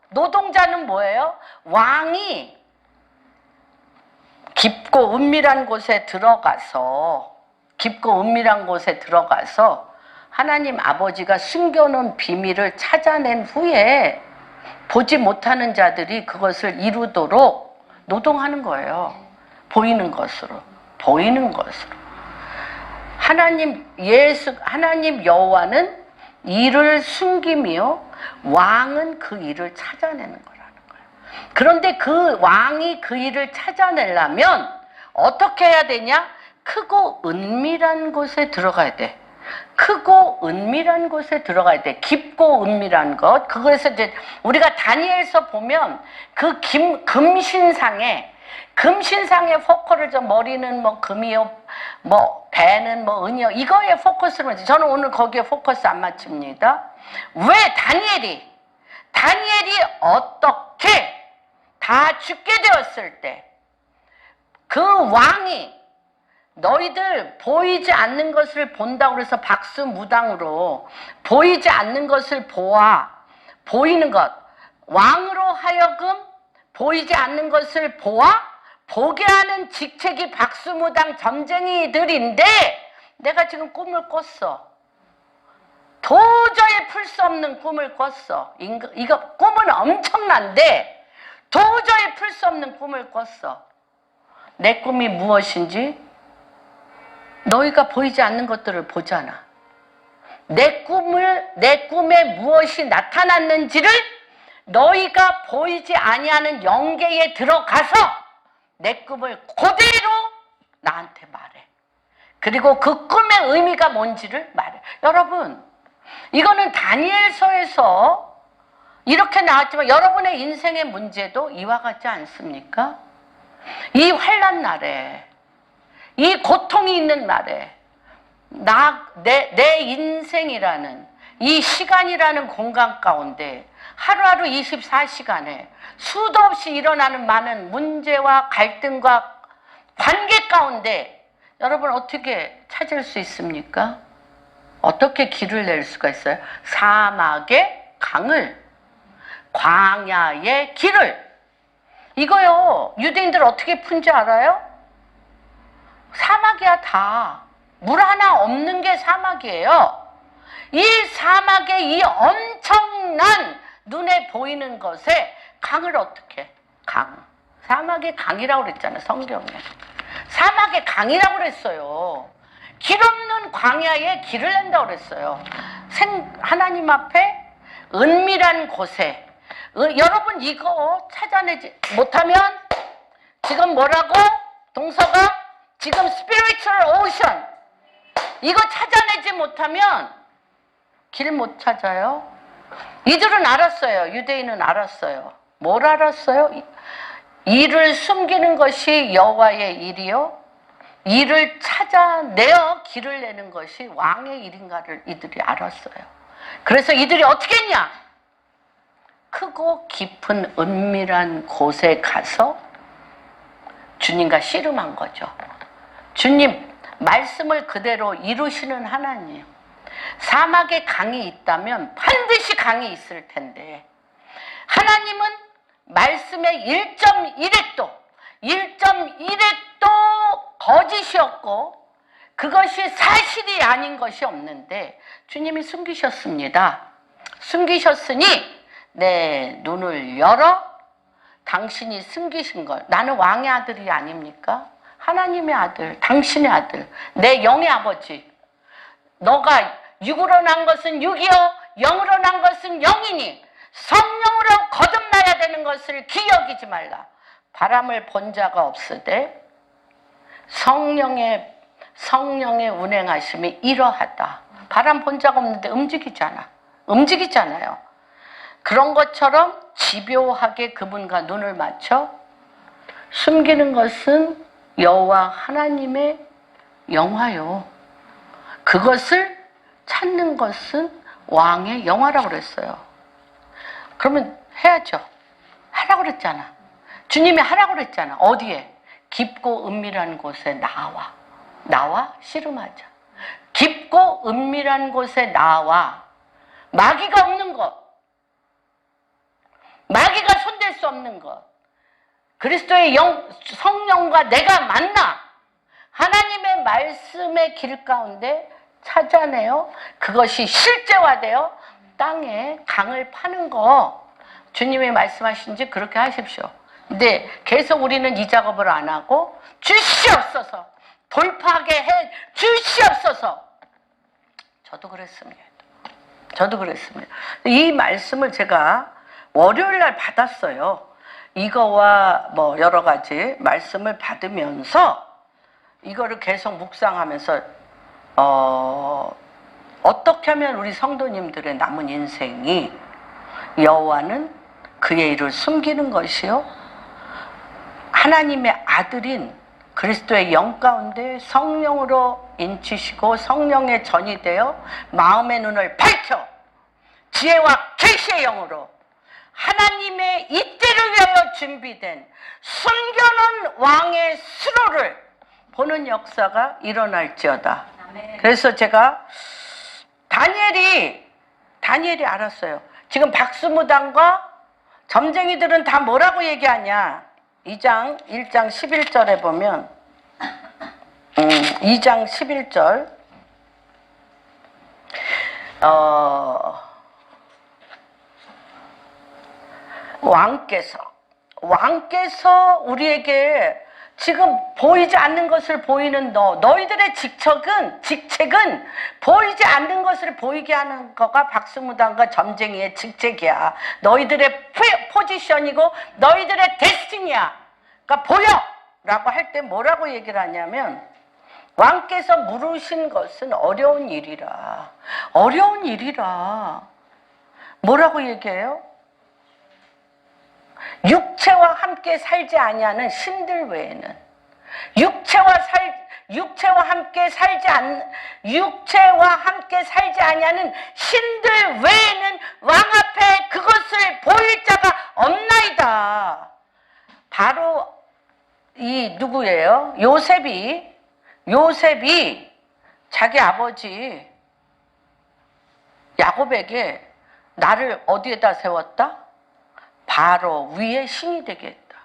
A: 노동자는 뭐예요? 왕이 깊고 은밀한 곳에 들어가서 하나님 아버지가 숨겨놓은 비밀을 찾아낸 후에 보지 못하는 자들이 그것을 이루도록 노동하는 거예요. 보이는 것으로. 하나님 여호와는 일을 숨기며 왕은 그 일을 찾아내는 거라는 거예요. 그런데 그 왕이 그 일을 찾아내려면 어떻게 해야 되냐? 크고 은밀한 곳에 들어가야 돼. 깊고 은밀한 것. 그거에서 이제 우리가 다니엘서 보면 그 금신상에 포커를 좀 머리는 뭐 금이요, 뭐 배는 뭐 은이요, 이거에 포커스를 맞지. 저는 오늘 거기에 포커스 안 맞춥니다. 왜 다니엘이 어떻게 다 죽게 되었을 때 그 왕이 너희들 보이지 않는 것을 본다고 그래서 박수무당으로 보이지 않는 것을 보이는 것, 왕으로 하여금 보이지 않는 것을 보게 하는 직책이 박수무당 점쟁이들인데, 내가 지금 꿈을 꿨어. 도저히 풀 수 없는 꿈을 꿨어. 이거 꿈은 엄청난데 도저히 풀 수 없는 꿈을 꿨어. 내 꿈이 무엇인지 너희가 보이지 않는 것들을 보잖아. 내 꿈에 무엇이 나타났는지를 너희가 보이지 아니하는 영계에 들어가서 내 꿈을 그대로 나한테 말해. 그리고 그 꿈의 의미가 뭔지를 말해. 여러분, 이거는 다니엘서에서 이렇게 나왔지만 여러분의 인생의 문제도 이와 같지 않습니까? 이 환난 날에, 이 고통이 있는 날에 내 인생이라는 이 시간이라는 공간 가운데 하루하루 24시간에 수도 없이 일어나는 많은 문제와 갈등과 관계 가운데 여러분 어떻게 찾을 수 있습니까? 어떻게 길을 낼 수가 있어요? 사막의 강을, 광야의 길을. 이거요, 유대인들 어떻게 푼지 알아요? 사막이야. 다 물 하나 없는 게 사막이에요. 이 사막의 이 엄청난 눈에 보이는 것에 강을 어떻게? 사막의 강이라고 그랬잖아요. 성경에 사막의 강이라고 그랬어요. 길 없는 광야에 길을 낸다고 그랬어요. 하나님 앞에 은밀한 곳에. 여러분 이거 찾아내지 못하면 지금 뭐라고? 동서가 지금 spiritual ocean 이거 찾아내지 못하면 길 못 찾아요. 이들은 알았어요. 유대인은 알았어요. 뭘 알았어요? 이를 숨기는 것이 여호와의 일이요, 이를 찾아내어 길을 내는 것이 왕의 일인가를 이들이 알았어요. 그래서 이들이 어떻게 했냐? 크고 깊은 은밀한 곳에 가서 주님과 씨름한 거죠. 주님, 말씀을 그대로 이루시는 하나님. 사막에 강이 있다면 반드시 강이 있을 텐데 하나님은 말씀의 1.1획도 거짓이었고 그것이 사실이 아닌 것이 없는데 주님이 숨기셨습니다. 숨기셨으니 내 눈을 열어 당신이 숨기신 걸. 나는 왕의 아들이 아닙니까? 하나님의 아들, 당신의 아들, 내 영의 아버지. 너가 육으로 난 것은 육이요 영으로 난 것은 영이니 성령으로 거듭나야 되는 것을 기억이지 말라. 바람을 본 자가 없으되 성령의 운행하심이 이러하다. 바람 본 자가 없는데 움직이잖아요. 그런 것처럼 집요하게 그분과 눈을 맞춰 숨기는 것은 여호와 하나님의 영화요. 그것을 찾는 것은 왕의 영화라고 그랬어요. 그러면 해야죠. 하라고 그랬잖아. 주님이 하라고 그랬잖아. 어디에? 깊고 은밀한 곳에 나와 씨름하자. 깊고 은밀한 곳에 나와 마귀가 없는 것, 마귀가 손댈 수 없는 것, 그리스도의 성령과 내가 만나 하나님의 말씀의 길 가운데 찾아내어 그것이 실제화되어 땅에 강을 파는 거, 주님이 말씀하신지 그렇게 하십시오. 근데 계속 우리는 이 작업을 안 하고 주시옵소서, 돌파하게 해 주시옵소서. 저도 그랬습니다. 이 말씀을 제가 월요일 날 받았어요. 이거와 뭐 여러 가지 말씀을 받으면서 이거를 계속 묵상하면서 어떻게 하면 우리 성도님들의 남은 인생이 여호와는 그의 일을 숨기는 것이요 하나님의 아들인 그리스도의 영 가운데 성령으로 인치시고 성령의 전이 되어 마음의 눈을 밝혀 지혜와 계시의 영으로 하나님의 이때를 위하여 준비된 숨겨놓은 왕의 수로를 보는 역사가 일어날지어다. 그래서 제가 다니엘이 알았어요. 지금 박수무당과 점쟁이들은 다 뭐라고 얘기하냐. 1장 11절에 보면 2장 11절 왕께서 우리에게 지금 보이지 않는 것을 보이는 너희들의 직책은 보이지 않는 것을 보이게 하는 거가 박수무당과 점쟁이의 직책이야. 너희들의 포지션이고 너희들의 데스티니야. 그러니까 보여! 라고 할 때 뭐라고 얘기를 하냐면 왕께서 물으신 것은 어려운 일이라. 뭐라고 얘기해요? 육체와 함께 살지 아니하는 신들 외에는 육체와 함께 살지 아니하는 신들 외에는 왕 앞에 그것을 보일 자가 없나이다. 바로 이 누구예요? 요셉이 자기 아버지 야곱에게 나를 어디에다 세웠다? 바로 위에 신이 되게 했다.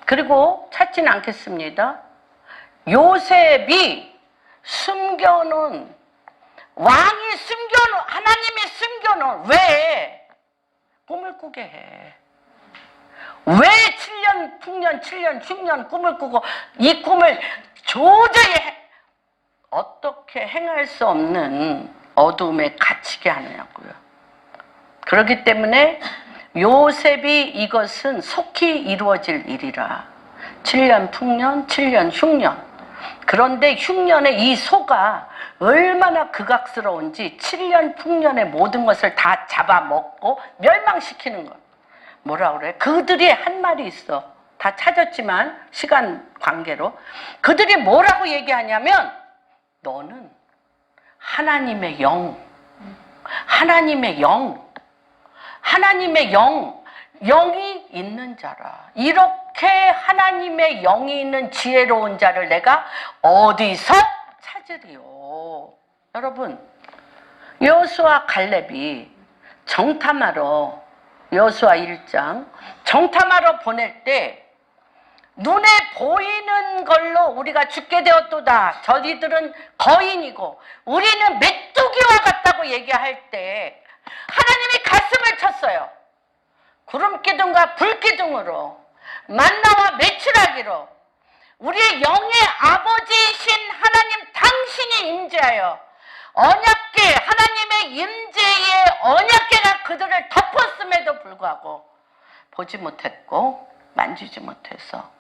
A: 그리고 찾지는 않겠습니다. 요셉이 숨겨놓은 하나님이 숨겨놓은 왜 꿈을 꾸게 해? 왜 7년, 풍년, 7년, 10년 꿈을 꾸고 이 꿈을 도저히 어떻게 행할 수 없는 어둠에 갇히게 하느냐고요. 그렇기 때문에 요셉이 이것은 속히 이루어질 일이라. 7년 풍년, 7년 흉년. 그런데 흉년의 이 소가 얼마나 극악스러운지 7년 풍년의 모든 것을 다 잡아먹고 멸망시키는 것. 뭐라 그래? 그들이 한 말이 있어. 다 찾았지만 시간 관계로. 그들이 뭐라고 얘기하냐면 너는 하나님의 영이 있는 자라. 이렇게 하나님의 영이 있는 지혜로운 자를 내가 어디서 찾으리요? 여러분, 여호수아 갈렙이 정탐하러 여호수아 1장 정탐하러 보낼 때 눈에 보이는 걸로 우리가 죽게 되었도다. 저희들은 거인이고 우리는 메뚜기와 같다고 얘기할 때 하나님이 가슴을 쳤어요. 구름기둥과 불기둥으로 만나와 매출하기로 우리의 영의 아버지이신 하나님 당신이 임재하여 언약궤 하나님의 임재의 언약궤가 그들을 덮었음에도 불구하고 보지 못했고 만지지 못해서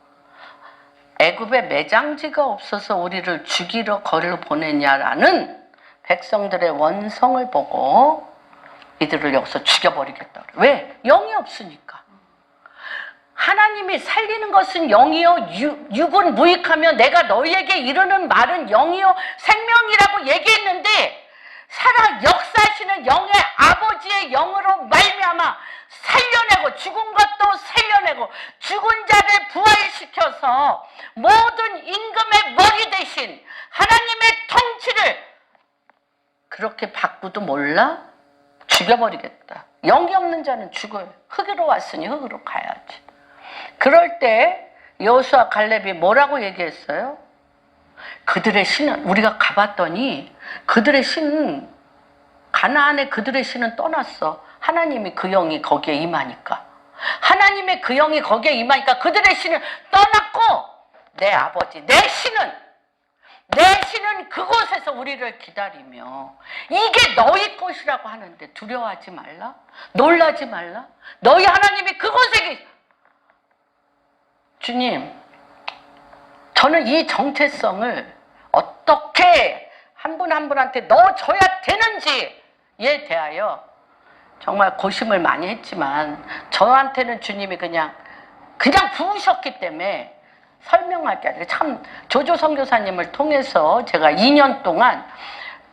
A: 애굽에 매장지가 없어서 우리를 죽이러 거리로 보내냐라는 백성들의 원성을 보고 이들을 여기서 죽여버리겠다. 왜? 영이 없으니까. 하나님이 살리는 것은 영이요 육은 무익하며 내가 너희에게 이르는 말은 영이요 생명이라고 얘기했는데 살아 역사하시는 영의 아버지의 영으로 말미암아 살려내고 죽은 것도 살려내고 죽은 자를 부활시켜서 모든 임금의 머리 대신 하나님의 통치를 그렇게 받고도 몰라? 죽여버리겠다. 영이 없는 자는 죽어요. 흙으로 왔으니 흙으로 가야지. 그럴 때 여호수아 갈렙이 뭐라고 얘기했어요? 그들의 신은, 우리가 가봤더니 그들의 신은, 가나안의 그들의 신은 떠났어. 하나님이 그 영이 거기에 임하니까. 하나님의 그 영이 거기에 임하니까 그들의 신은 떠났고, 내 아버지, 내 신은 그곳에서 우리를 기다리며, 이게 너희 것이라고 하는데 두려워하지 말라? 놀라지 말라? 너희 하나님이 그곳에 계시. 주님, 저는 이 정체성을 어떻게 한 분 한 분한테 넣어줘야 되는지에 대하여 정말 고심을 많이 했지만, 저한테는 주님이 그냥 부으셨기 때문에 설명할 게 아니라, 참 조조 선교사님을 통해서 제가 2년 동안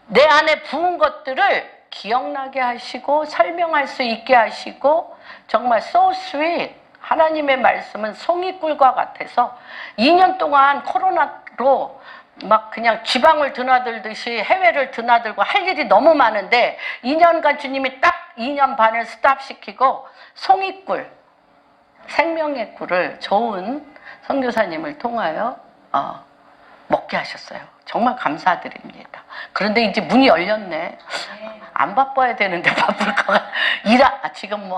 A: 내 안에 부은 것들을 기억나게 하시고 설명할 수 있게 하시고, 정말 so sweet. 하나님의 말씀은 송이꿀과 같아서 2년 동안 코로나로 막 그냥 지방을 드나들듯이 해외를 드나들고 할 일이 너무 많은데, 2년간 주님이 딱 2년 반을 스탑시키고 송이꿀, 생명의 꿀을 좋은 선교사님을 통하여 먹게 하셨어요. 정말 감사드립니다. 그런데 이제 문이 열렸네. 안 바빠야 되는데 바쁠 것 같아. 지금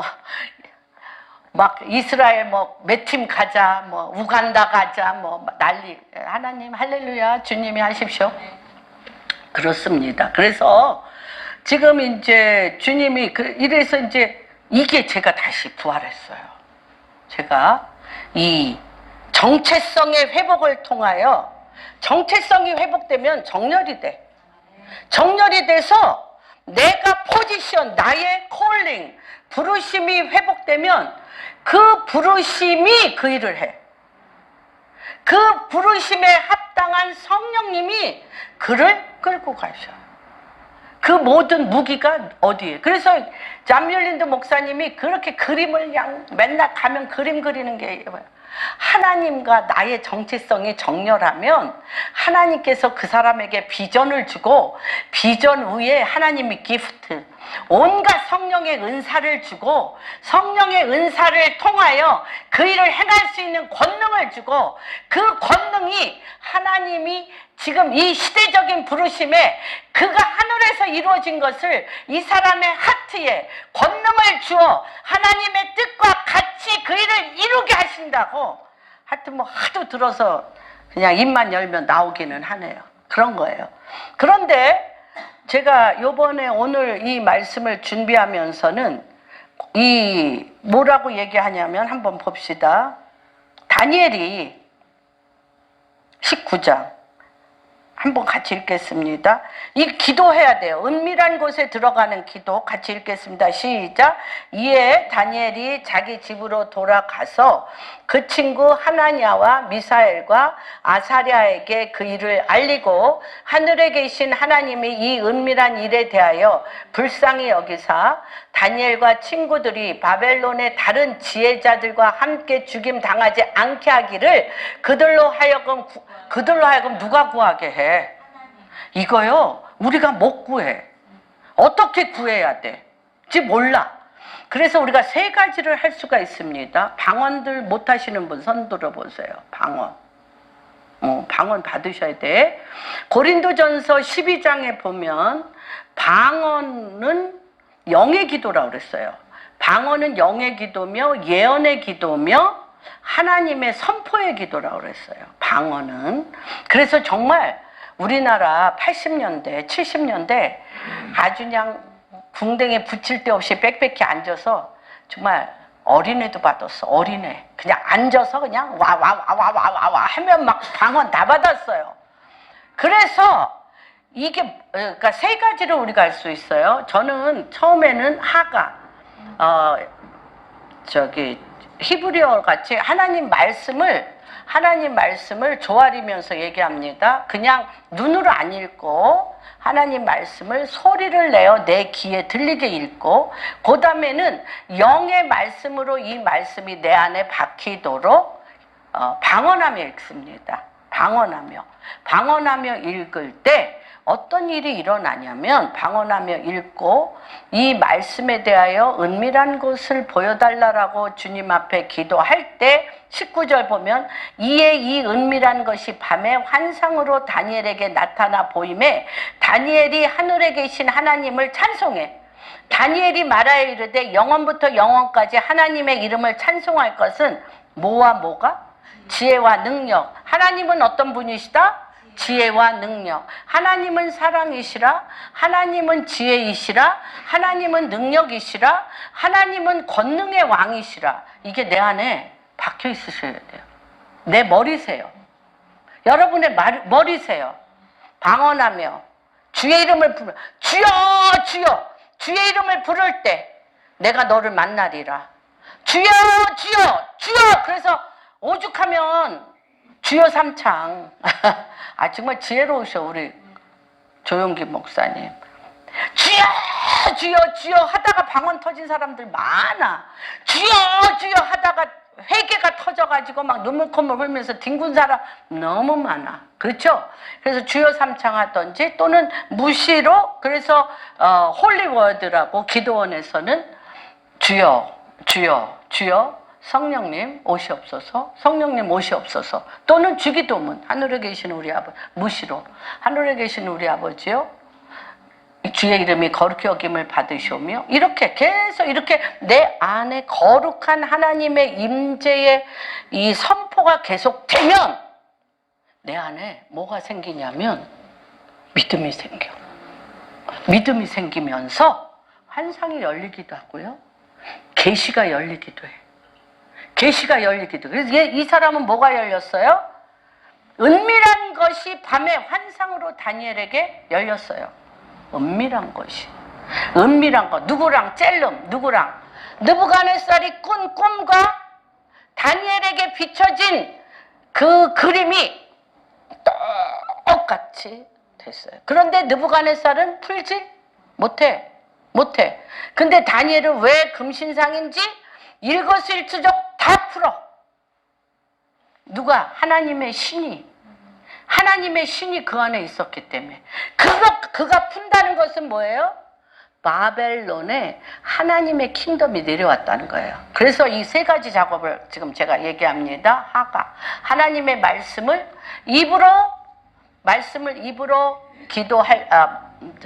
A: 막 이스라엘 몇 팀 가자, 우간다 가자, 난리. 하나님 할렐루야, 주님이 하십시오. 그렇습니다. 그래서 지금 이제 주님이 이래서 이제 이게 제가 다시 부활했어요. 제가 이 정체성의 회복을 통하여, 정체성이 회복되면 정렬이 돼. 정렬이 돼서 내가 포지션, 나의 콜링, 부르심이 회복되면 그 부르심이 그 일을 해. 그 부르심에 합당한 성령님이 그를 끌고 가셔요. 그 모든 무기가 어디에. 그래서 잠율린드 목사님이 그렇게 그림을 그냥 맨날 가면 그림 그리는 게, 하나님과 나의 정체성이 정렬하면 하나님께서 그 사람에게 비전을 주고, 비전 위에 하나님이 기프트, 온갖 성령의 은사를 주고, 성령의 은사를 통하여 그 일을 행할 수 있는 권능을 주고, 그 권능이 하나님이 지금 이 시대적인 부르심에 그가 하늘에서 이루어진 것을 이 사람의 하트에 권능을 주어 하나님의 뜻과 같이 그 일을 이루게 하신다고. 하여튼 하도 들어서 그냥 입만 열면 나오기는 하네요. 그런 거예요. 그런데 제가 요번에 오늘 이 말씀을 준비하면서는 이 뭐라고 얘기하냐면, 한번 봅시다. 다니엘이 19장 한번 같이 읽겠습니다. 이 기도해야 돼요. 은밀한 곳에 들어가는 기도 같이 읽겠습니다. 시작. 이에 다니엘이 자기 집으로 돌아가서 그 친구 하나냐와 미사엘과 아사랴에게 그 일을 알리고, 하늘에 계신 하나님이 이 은밀한 일에 대하여 불쌍히 여기사 다니엘과 친구들이 바벨론의 다른 지혜자들과 함께 죽임 당하지 않게 하기를 그들로 하여금 누가 구하게 해? 이거요, 우리가 못 구해. 어떻게 구해야 돼? 몰라. 그래서 우리가 3가지를 할 수가 있습니다. 방언들 못 하시는 분 손 들어보세요. 방언 받으셔야 돼. 고린도전서 12장에 보면 방언은 영의 기도라고 그랬어요. 방언은 영의 기도며 예언의 기도며 하나님의 선포의 기도라고 그랬어요. 방언은. 그래서 정말 우리나라 80년대, 70년대 아주 그냥 궁뎅에 붙일 데 없이 빽빽히 앉아서 정말 어린애도 받았어. 어린애. 그냥 앉아서 그냥 와 하면 막 방언 다 받았어요. 그래서 이게, 그러니까 3가지를 우리가 할 수 있어요. 저는 처음에는 히브리어 같이 하나님 말씀을 조아리면서 얘기합니다. 그냥 눈으로 안 읽고 하나님 말씀을 소리를 내어 내 귀에 들리게 읽고, 그 다음에는 영의 말씀으로 이 말씀이 내 안에 박히도록 방언하며 읽습니다. 방언하며 읽을 때 어떤 일이 일어나냐면 방언하며 읽고 이 말씀에 대하여 은밀한 것을 보여달라고 주님 앞에 기도할 때 19절 보면 이에 이 은밀한 것이 밤에 환상으로 다니엘에게 나타나 보임에 다니엘이 하늘에 계신 하나님을 찬송해. 다니엘이 말하여 이르되 영원부터 영원까지 하나님의 이름을 찬송할 것은 뭐와 뭐가? 지혜와 능력. 하나님은 어떤 분이시다? 지혜와 능력. 하나님은 사랑이시라. 하나님은 지혜이시라. 하나님은 능력이시라. 하나님은 권능의 왕이시라. 이게 내 안에 박혀 있으셔야 돼요. 내 머리세요. 여러분의 머리세요. 방언하며 주의 이름을 부르 주여 주여 주의 이름을 부를 때 내가 너를 만나리라. 주여 주여 주여. 그래서 오죽하면 주여 삼창. 아 정말 지혜로우셔 우리 조용기 목사님. 주여 주여 주여 하다가 방언 터진 사람들 많아. 주여 주여 하다가 회개가 터져가지고 막 눈물콧물 흘면서 뒹군 사람 너무 많아. 그렇죠? 그래서 주여 삼창 하든지 또는 무시로 그래서 홀리워드라고 기도원에서는 주여 주여 주여 성령님 오시옵소서, 성령님 오시옵소서. 또는 주기도문, 하늘에 계신 우리 아버지, 무시로 하늘에 계신 우리 아버지요 주의 이름이 거룩히 여김을 받으시오며 이렇게 계속 이렇게 내 안에 거룩한 하나님의 임재의 이 선포가 계속되면 내 안에 뭐가 생기냐면 믿음이 생겨. 믿음이 생기면서 환상이 열리기도 하고요, 계시가 열리기도 해. 계시가 열리기도. 그래서 이 사람은 뭐가 열렸어요? 은밀한 것이 밤에 환상으로 다니엘에게 열렸어요. 은밀한 것이. 은밀한 것. 누구랑? 젤름. 누구랑? 느부갓네살이 꾼 꿈과 다니엘에게 비춰진 그 그림이 똑같이 됐어요. 그런데 느부갓네살은 풀지 못해. 근데 다니엘은 왜 금신상인지 일거수일투족 다 풀어. 누가? 하나님의 신이 그 안에 있었기 때문에. 그가 푼다는 것은 뭐예요? 바벨론에 하나님의 킹덤이 내려왔다는 거예요. 그래서 이 세 가지 작업을 지금 제가 얘기합니다. 하나님의 말씀을 입으로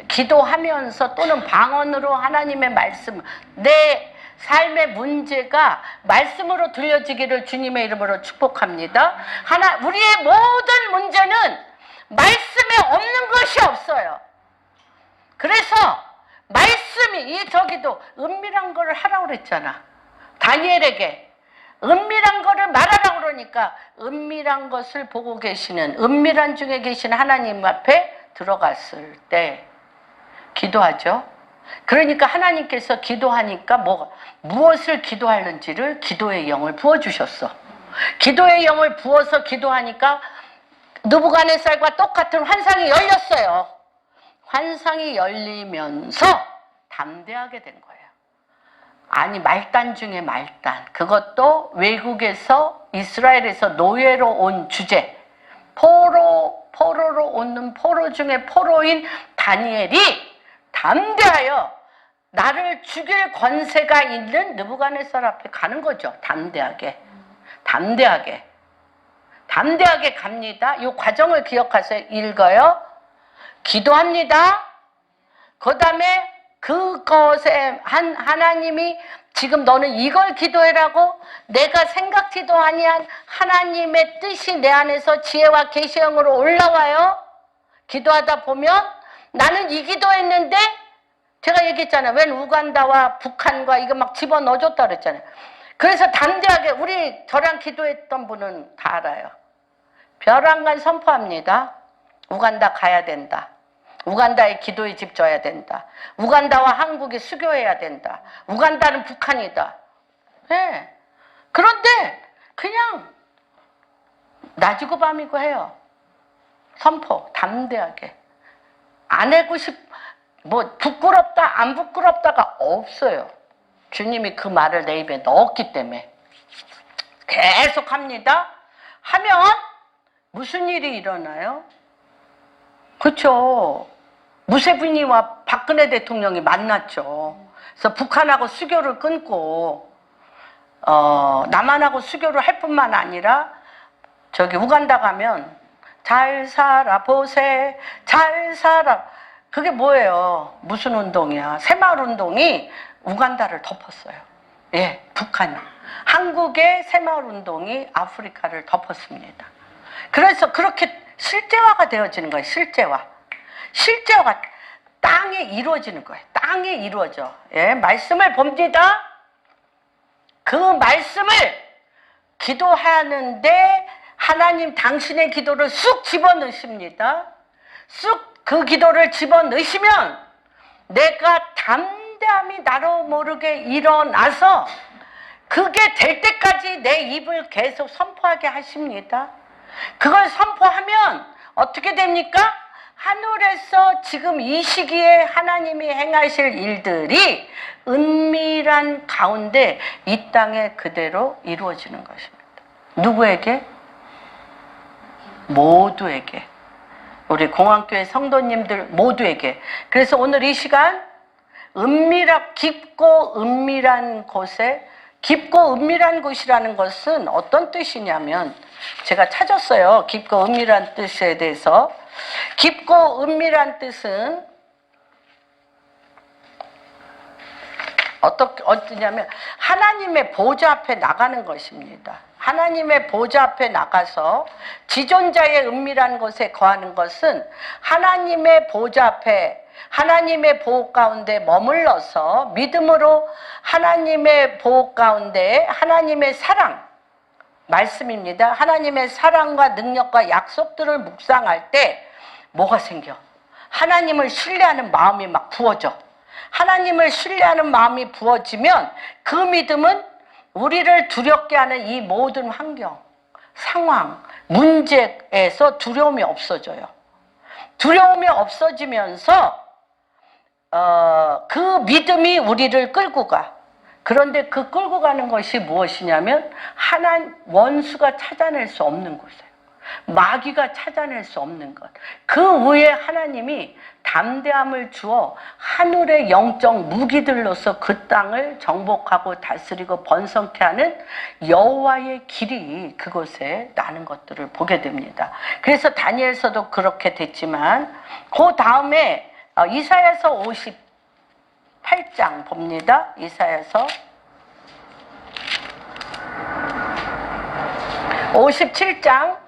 A: 기도하면서 또는 방언으로 하나님의 말씀, 내 삶의 문제가 말씀으로 들려지기를 주님의 이름으로 축복합니다. 우리의 모든 문제는 말씀에 없는 것이 없어요. 그래서 말씀이 저기도 은밀한 거를 하라고 그랬잖아. 다니엘에게 은밀한 거를 말하라고 그러니까 은밀한 것을 보고 계시는, 은밀한 중에 계신 하나님 앞에 들어갔을 때 기도하죠. 그러니까 하나님께서 기도하니까 무엇을 기도하는지를 기도의 영을 부어주셨어. 기도의 영을 부어서 기도하니까 느부갓네살과 똑같은 환상이 열렸어요. 환상이 열리면서 담대하게 된 거예요. 아니, 말단 중에 말단. 그것도 외국에서 이스라엘에서 노예로 온 주제. 포로로 오는 포로 중에 포로인 다니엘이 담대하여 나를 죽일 권세가 있는 느부갓네살 앞에 가는 거죠. 담대하게 갑니다. 이 과정을 기억하세요. 읽어요. 기도합니다. 그 다음에 그것에 하나님이 지금 너는 이걸 기도해라고 내가 생각지도 아니한 하나님의 뜻이 내 안에서 지혜와 계시형으로 올라와요. 기도하다 보면 나는 이 기도했는데 제가 얘기했잖아요. 웬 우간다와 북한과 이거 막 집어넣어줬다 그랬잖아요. 그래서 담대하게 저랑 기도했던 분은 다 알아요. 벼랑간 선포합니다. 우간다 가야 된다. 우간다의 기도에 집져야 된다. 우간다와 한국이 수교해야 된다. 우간다는 북한이다. 네. 그런데 그냥 낮이고 밤이고 해요. 선포 담대하게. 안 하고 부끄럽다 안 부끄럽다가 없어요. 주님이 그 말을 내 입에 넣었기 때문에 계속 합니다. 하면 무슨 일이 일어나요? 그렇죠. 무세분이와 박근혜 대통령이 만났죠. 그래서 북한하고 수교를 끊고 남한하고 수교를 할 뿐만 아니라 저기 우간다 가면 잘 살아보세 잘 살아 그게 뭐예요? 무슨 운동이야? 새마을운동이 우간다를 덮었어요. 예, 북한이. 한국의 새마을운동이 아프리카를 덮었습니다. 그래서 그렇게 실제화가 되어지는 거예요. 실제화가 땅에 이루어지는 거예요. 땅에 이루어져. 예, 말씀을 봅니다. 그 말씀을 기도하는데 하나님 당신의 기도를 쑥 집어넣으십니다. 쑥 그 기도를 집어넣으시면 내가 담대함이 나로 모르게 일어나서 그게 될 때까지 내 입을 계속 선포하게 하십니다. 그걸 선포하면 어떻게 됩니까? 하늘에서 지금 이 시기에 하나님이 행하실 일들이 은밀한 가운데 이 땅에 그대로 이루어지는 것입니다. 누구에게? 모두에게. 우리 공안교회 성도님들 모두에게. 그래서 오늘 이 시간 깊고 은밀한 곳에 깊고 은밀한 곳이라는 것은 어떤 뜻이냐면 제가 찾았어요. 깊고 은밀한 뜻에 대해서. 깊고 은밀한 뜻은 어떠냐면 하나님의 보좌 앞에 나가는 것입니다. 하나님의 보좌 앞에 나가서 지존자의 은밀한 곳에 거하는 것은 하나님의 보좌 앞에 하나님의 보호 가운데 머물러서 믿음으로 하나님의 보호 가운데 하나님의 사랑 말씀입니다. 하나님의 사랑과 능력과 약속들을 묵상할 때 뭐가 생겨? 하나님을 신뢰하는 마음이 막 부어져. 하나님을 신뢰하는 마음이 부어지면 그 믿음은 우리를 두렵게 하는 이 모든 환경, 상황, 문제에서 두려움이 없어져요. 두려움이 없어지면서 그 믿음이 우리를 끌고 가. 그런데 그 끌고 가는 것이 무엇이냐면 원수가 찾아낼 수 없는 곳이에요. 마귀가 찾아낼 수 없는 것. 그 위에 하나님이 담대함을 주어 하늘의 영적 무기들로서 그 땅을 정복하고 다스리고 번성케 하는 여호와의 길이 그곳에 나는 것들을 보게 됩니다. 그래서 다니엘서도 그렇게 됐지만 그 다음에 이사야서 58장 봅니다. 이사야서 57장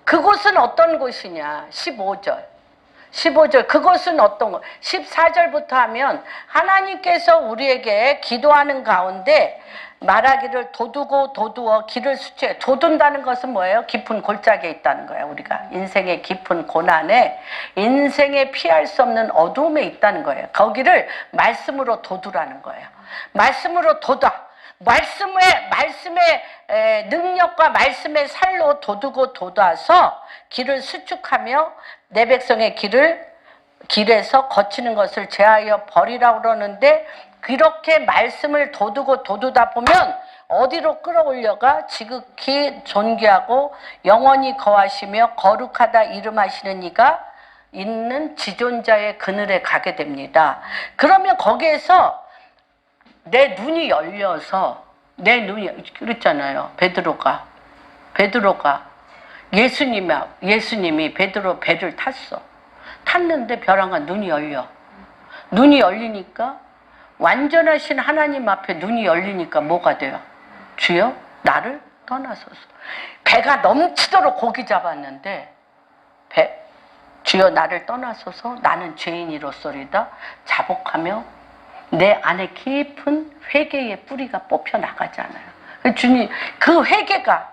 A: 그곳은 어떤 곳이냐? 15절 그것은 어떤 것? 14절부터 하면 하나님께서 우리에게 기도하는 가운데 말하기를 도두어 길을 수치해. 도둔다는 것은 뭐예요? 깊은 골짜기에 있다는 거예요. 우리가 인생의 깊은 고난에 인생에 피할 수 없는 어두움에 있다는 거예요. 거기를 말씀으로 도두라는 거예요. 말씀으로 도다. 말씀의 능력과 말씀의 살로 도두고 도다서 길을 수축하며 내 백성의 길에서 거치는 것을 제하여 버리라고 그러는데 그렇게 말씀을 도두고 도두다 보면 어디로 끌어올려가 지극히 존귀하고 영원히 거하시며 거룩하다 이름하시는 이가 있는 지존자의 그늘에 가게 됩니다. 그러면 거기에서 내 눈이 열려서 그랬잖아요. 베드로가 예수님이 베드로 배를 탔는데 벼랑간 눈이 열리니까 완전하신 하나님 앞에 눈이 열리니까 뭐가 돼요? 주여 나를 떠나소서. 배가 넘치도록 고기 잡았는데 주여 나를 떠나소서 나는 죄인이로소리다 자복하며 내 안에 깊은 회개의 뿌리가 뽑혀 나가지 않아요. 주님 그 회개가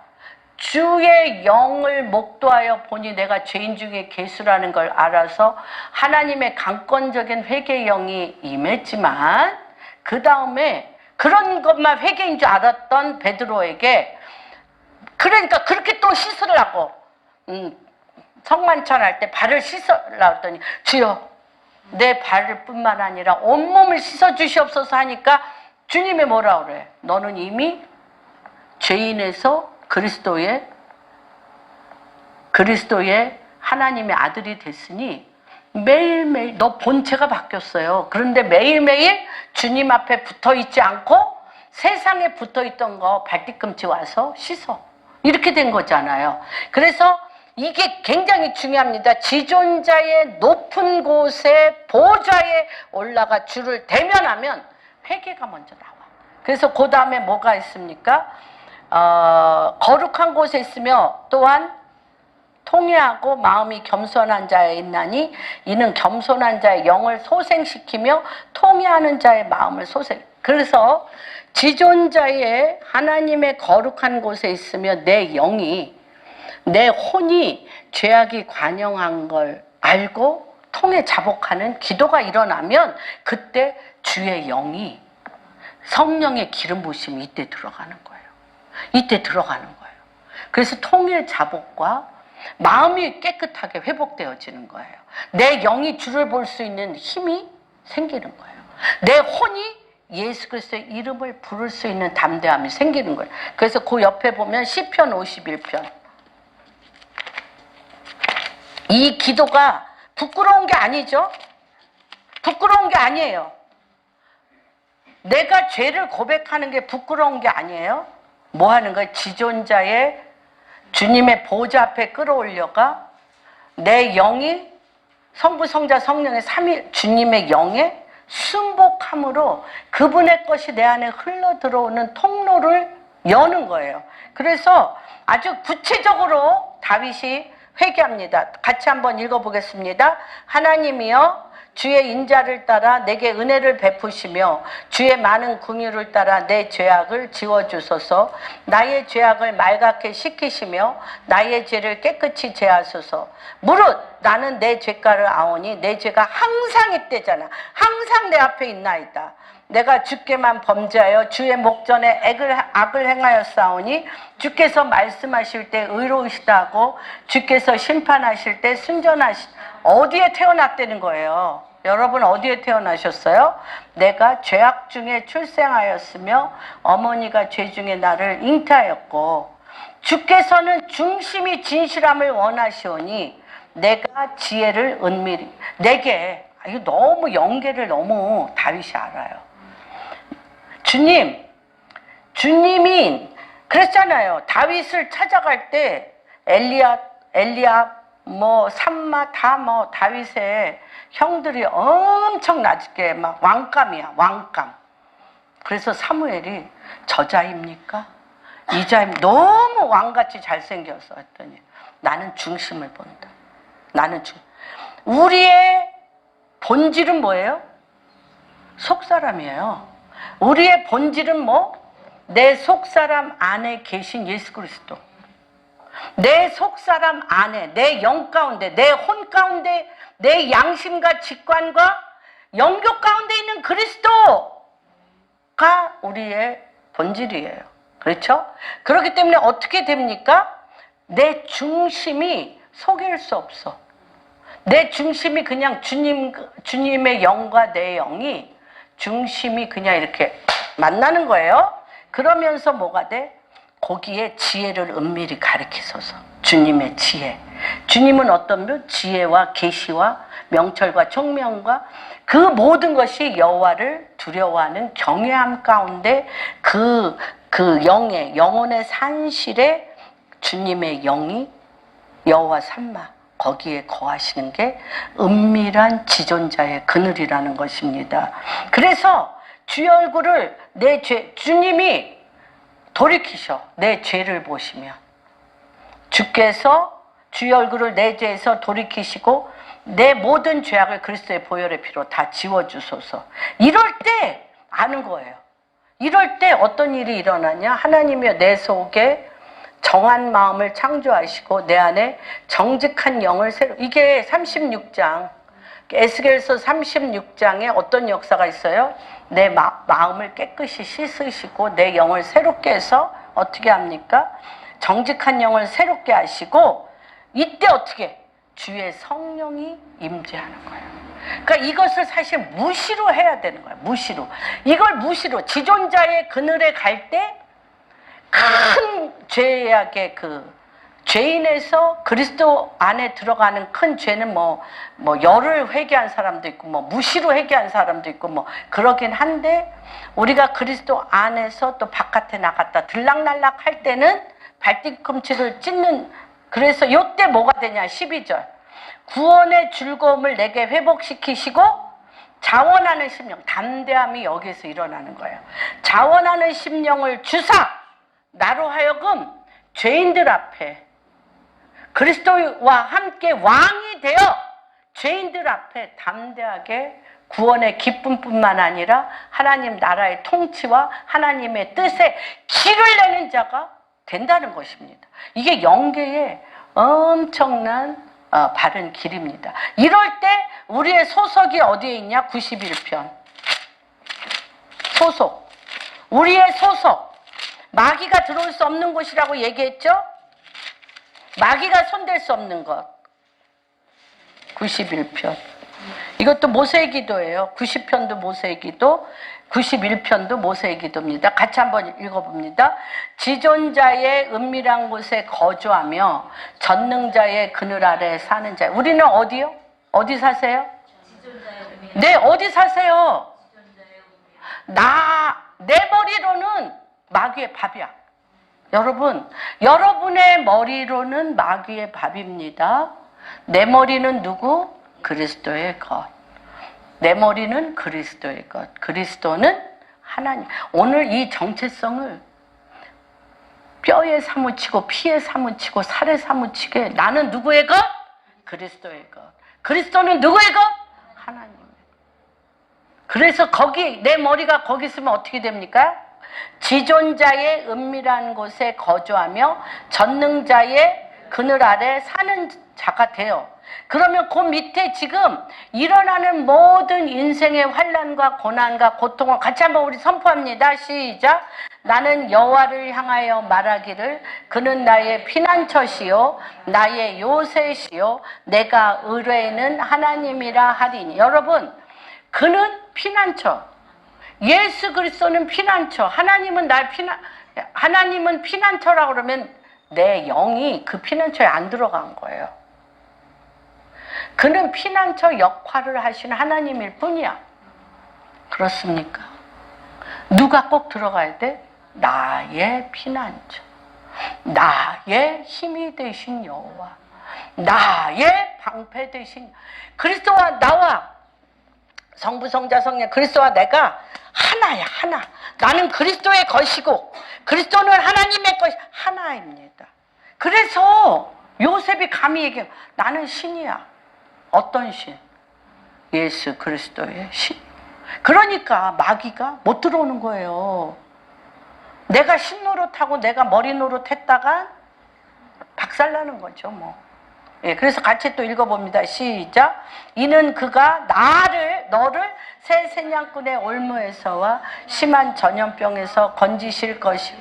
A: 주의 영을 목도하여 보니 내가 죄인 중에 괴수라는 걸 알아서 하나님의 강권적인 회개의 영이 임했지만 그 다음에 그런 것만 회개인 줄 알았던 베드로에게 그러니까 그렇게 또 씻으려고 성만찬할 때 발을 씻으려고 했더니 주여 내 발을 뿐만 아니라 온몸을 씻어주시옵소서 하니까 주님이 뭐라 그래? 너는 이미 죄인에서 그리스도의 하나님의 아들이 됐으니 매일매일 너 본체가 바뀌었어요. 그런데 매일매일 주님 앞에 붙어있지 않고 세상에 붙어있던 거 발뒤꿈치 와서 씻어. 이렇게 된 거잖아요. 그래서 이게 굉장히 중요합니다. 지존자의 높은 곳에 보좌에 올라가 주를 대면하면 회개가 먼저 나와. 그래서 그 다음에 뭐가 있습니까? 거룩한 곳에 있으며 또한 통회하고 마음이 겸손한 자에 있나니 이는 겸손한 자의 영을 소생시키며 통회하는 자의 마음을 소생. 그래서 지존자의 하나님의 거룩한 곳에 있으며 내 영이 내 혼이 죄악이 관영한 걸 알고 통해 자복하는 기도가 일어나면 그때 주의 영이 성령의 기름 부으심이 이때 들어가는 거예요. 이때 들어가는 거예요. 그래서 통해 자복과 마음이 깨끗하게 회복되어지는 거예요. 내 영이 주를 볼 수 있는 힘이 생기는 거예요. 내 혼이 예수 그리스도의 이름을 부를 수 있는 담대함이 생기는 거예요. 그래서 그 옆에 보면 시편 51편. 이 기도가 부끄러운 게 아니죠. 부끄러운 게 아니에요. 내가 죄를 고백하는 게 부끄러운 게 아니에요. 뭐 하는 거예요? 지존자의 주님의 보좌 앞에 끌어올려가 내 영이 성부, 성자, 성령의 삼위 주님의 영에 순복함으로 그분의 것이 내 안에 흘러 들어오는 통로를 여는 거예요. 그래서 아주 구체적으로 다윗이 회개합니다. 같이 한번 읽어보겠습니다. 하나님이여 주의 인자를 따라 내게 은혜를 베푸시며 주의 많은 긍휼을 따라 내 죄악을 지워주소서. 나의 죄악을 말갛게 씻기시며 나의 죄를 깨끗이 제하소서. 무릇 나는 내 죄가를 아오니 내 죄가 항상 있대잖아. 항상 내 앞에 있나이다. 내가 주께만 범죄하여 주의 목전에 악을 행하였사오니 주께서 말씀하실 때 의로우시다 하고 주께서 심판하실 때 어디에 태어났다는 거예요? 여러분 어디에 태어나셨어요? 내가 죄악 중에 출생하였으며 어머니가 죄 중에 나를 잉태하였고 주께서는 중심이 진실함을 원하시오니 내가 지혜를 은밀히 내게 이거 너무 연계를 너무 다윗이 알아요. 주님이 그랬잖아요. 다윗을 찾아갈 때 엘리압 삼마 다 다윗의 형들이 엄청 낮게 막 왕감이야, 왕감. 그래서 사무엘이 저자입니까? 이자입니까? 너무 왕같이 잘생겼어 했더니 나는 중심을 본다. 우리의 본질은 뭐예요? 속사람이에요. 우리의 본질은 뭐? 내 속사람 안에 계신 예수 그리스도. 내 속사람 안에, 내 영 가운데, 내 혼 가운데, 내 양심과 직관과 영교 가운데 있는 그리스도가 우리의 본질이에요. 그렇죠? 그렇기 때문에 어떻게 됩니까? 내 중심이 속일 수 없어. 내 중심이 그냥 주님의 영과 내 영이 중심이 그냥 이렇게 만나는 거예요. 그러면서 뭐가 돼? 거기에 지혜를 은밀히 가리키소서. 주님의 지혜. 주님은 어떤 분? 지혜와 계시와 명철과 총명과 그 모든 것이 여호와를 두려워하는 경외함 가운데 그 영혼의 산실에 주님의 영이 여호와 삼마 거기에 거하시는 게 은밀한 지존자의 그늘이라는 것입니다. 그래서 주의 얼굴을 주님이 돌이키셔. 내 죄를 보시면 주께서 주의 얼굴을 내 죄에서 돌이키시고 내 모든 죄악을 그리스도의 보혈의 피로 다 지워주소서. 이럴 때 아는 거예요. 이럴 때 어떤 일이 일어나냐? 하나님이여 내 속에 정한 마음을 창조하시고 내 안에 정직한 영을 이게 36장 에스겔서 36장에 어떤 역사가 있어요? 내 마음을 깨끗이 씻으시고 내 영을 새롭게 해서 어떻게 합니까? 정직한 영을 새롭게 하시고 이때 어떻게? 주의 성령이 임재하는 거예요. 그러니까 이것을 사실 무시로 해야 되는 거예요. 무시로. 이걸 무시로 지존자의 그늘에 갈 때 큰 죄악의 그 죄인에서 그리스도 안에 들어가는 큰 죄는 뭐 열을 회개한 사람도 있고 뭐 무시로 회개한 사람도 있고 뭐 그러긴 한데, 우리가 그리스도 안에서 또 바깥에 나갔다 들락날락 할 때는 발뒤꿈치를 찢는, 그래서 요때 뭐가 되냐, 12절. 구원의 즐거움을 내게 회복시키시고 자원하는 심령, 담대함이 여기에서 일어나는 거예요. 자원하는 심령을 주사 나로 하여금 죄인들 앞에 그리스도와 함께 왕이 되어 죄인들 앞에 담대하게 구원의 기쁨뿐만 아니라 하나님 나라의 통치와 하나님의 뜻에 길을 내는 자가 된다는 것입니다. 이게 영계의 엄청난 바른 길입니다. 이럴 때 우리의 소속이 어디에 있냐? 91편. 소속. 우리의 소속. 마귀가 들어올 수 없는 곳이라고 얘기했죠? 마귀가 손댈 수 없는 것. 91편. 이것도 모세의 기도예요. 90편도 모세의 기도, 91편도 모세의 기도입니다. 같이 한번 읽어봅니다. 지존자의 은밀한 곳에 거주하며 전능자의 그늘 아래 사는 자. 우리는 어디요? 어디 사세요? 네, 어디 사세요? 내 머리로는 마귀의 밥이야. 여러분, 여러분의 머리로는 마귀의 밥입니다. 내 머리는 누구? 그리스도의 것. 내 머리는 그리스도의 것. 그리스도는 하나님. 오늘 이 정체성을 뼈에 사무치고 피에 사무치고 살에 사무치게, 나는 누구의 것? 그리스도의 것. 그리스도는 누구의 것? 하나님. 그래서 거기, 내 머리가 거기 있으면 어떻게 됩니까? 지존자의 은밀한 곳에 거주하며 전능자의 그늘 아래 사는 자가 돼요. 그러면 그 밑에 지금 일어나는 모든 인생의 환난과 고난과 고통을 같이 한번 우리 선포합니다. 시작. 나는 여호와를 향하여 말하기를 그는 나의 피난처시요 나의 요새시요 내가 의뢰는 하나님이라 하리니. 여러분, 그는 피난처. 예수 그리스도는 피난처. 하나님은 하나님은 피난처라고 그러면 내 영이 그 피난처에 안 들어간 거예요. 그는 피난처 역할을 하시는 하나님일 뿐이야. 그렇습니까? 누가 꼭 들어가야 돼? 나의 피난처. 나의 힘이 되신 여호와. 나의 방패 되신 그리스도와 나와 성부, 성자, 성령, 그리스도와 내가 하나야, 하나. 나는 그리스도의 것이고 그리스도는 하나님의 것이 하나입니다. 그래서 요셉이 감히 얘기해요. 나는 신이야. 어떤 신? 예수 그리스도의 신. 그러니까 마귀가 못 들어오는 거예요. 내가 신 노릇하고 내가 머리 노릇했다가 박살나는 거죠, 뭐. 예, 그래서 같이 또 읽어봅니다. 시작. 이는 그가 너를 새 사냥꾼의 올무에서와 심한 전염병에서 건지실 것이며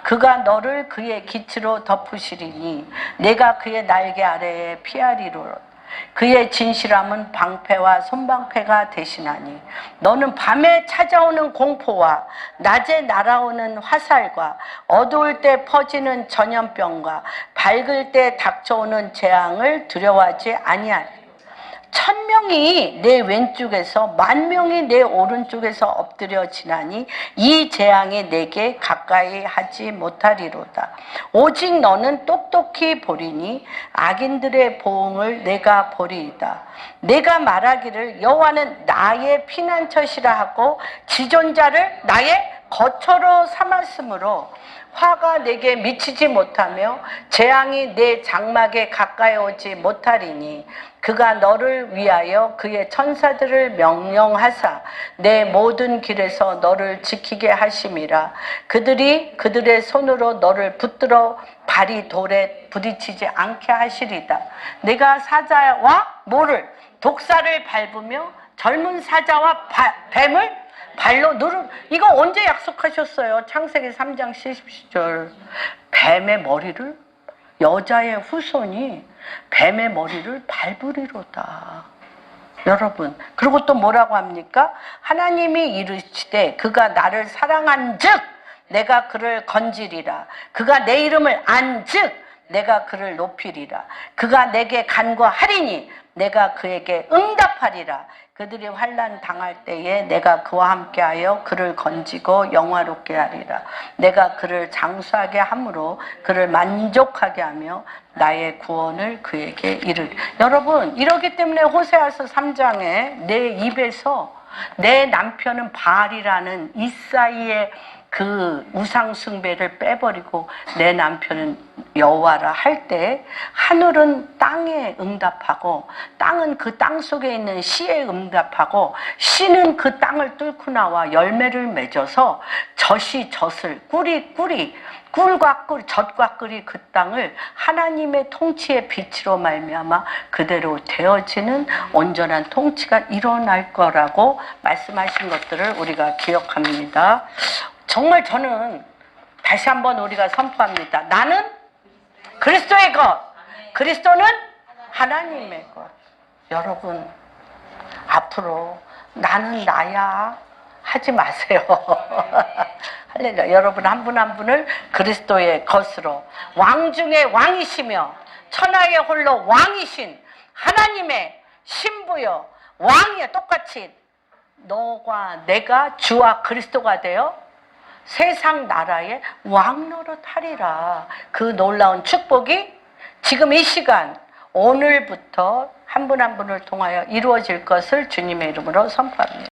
A: 그가 너를 그의 기치로 덮으시리니 내가 그의 날개 아래에 피하리로다. 그의 진실함은 방패와 손방패가 되시나니 너는 밤에 찾아오는 공포와 낮에 날아오는 화살과 어두울 때 퍼지는 전염병과 밝을 때 닥쳐오는 재앙을 두려워하지 아니하리. 1000명이 내 왼쪽에서 10,000명이 내 오른쪽에서 엎드려 지나니 이 재앙이 내게 가까이 하지 못하리로다. 오직 너는 똑똑히 보리니 악인들의 보응을 내가 보리이다. 내가 말하기를 여호와는 나의 피난처시라 하고 지존자를 나의 거처로 삼았으므로 화가 내게 미치지 못하며 재앙이 내 장막에 가까이 오지 못하리니 그가 너를 위하여 그의 천사들을 명령하사 내 모든 길에서 너를 지키게 하심이라. 그들이 그들의 손으로 너를 붙들어 발이 돌에 부딪히지 않게 하시리다. 내가 사자와 모를 독사를 밟으며 젊은 사자와 뱀을 발로 이거 언제 약속하셨어요? 창세기 3장 70절. 뱀의 머리를, 여자의 후손이 뱀의 머리를 밟으리로다. 여러분, 그리고 또 뭐라고 합니까? 하나님이 이르시되 그가 나를 사랑한 즉 내가 그를 건지리라. 그가 내 이름을 안 즉 내가 그를 높이리라. 그가 내게 간구하리니 내가 그에게 응답하리라. 그들이 환난 당할 때에 내가 그와 함께하여 그를 건지고 영화롭게 하리라. 내가 그를 장수하게 함으로 그를 만족하게 하며 나의 구원을 그에게 이르리. 여러분, 이러기 때문에 호세아서 3장에 내 입에서 내 남편은 바알이라는 이사이의 그 우상 숭배를 빼버리고 내 남편은 여호와라 할 때 하늘은 땅에 응답하고 땅은 그 땅 속에 있는 씨에 응답하고 씨는 그 땅을 뚫고 나와 열매를 맺어서 젖이 젖을 꿀이 꿀이 꿀과 꿀, 젖과 꿀이 그 땅을 하나님의 통치의 빛으로 말미암아 그대로 되어지는 온전한 통치가 일어날 거라고 말씀하신 것들을 우리가 기억합니다. 정말 저는 다시 한번 우리가 선포합니다. 나는 그리스도의 것, 그리스도는 하나님의 것. 여러분, 앞으로 나는 나야 하지 마세요. 할렐루야. 여러분 한 분 한 분을 그리스도의 것으로 왕 중에 왕이시며 천하의 홀로 왕이신 하나님의 신부여 왕이여 똑같이 너와 내가 주와 그리스도가 되어 세상 나라의 왕노릇 하리라. 그 놀라운 축복이 지금 이 시간 오늘부터 한 분 한 분을 통하여 이루어질 것을 주님의 이름으로 선포합니다.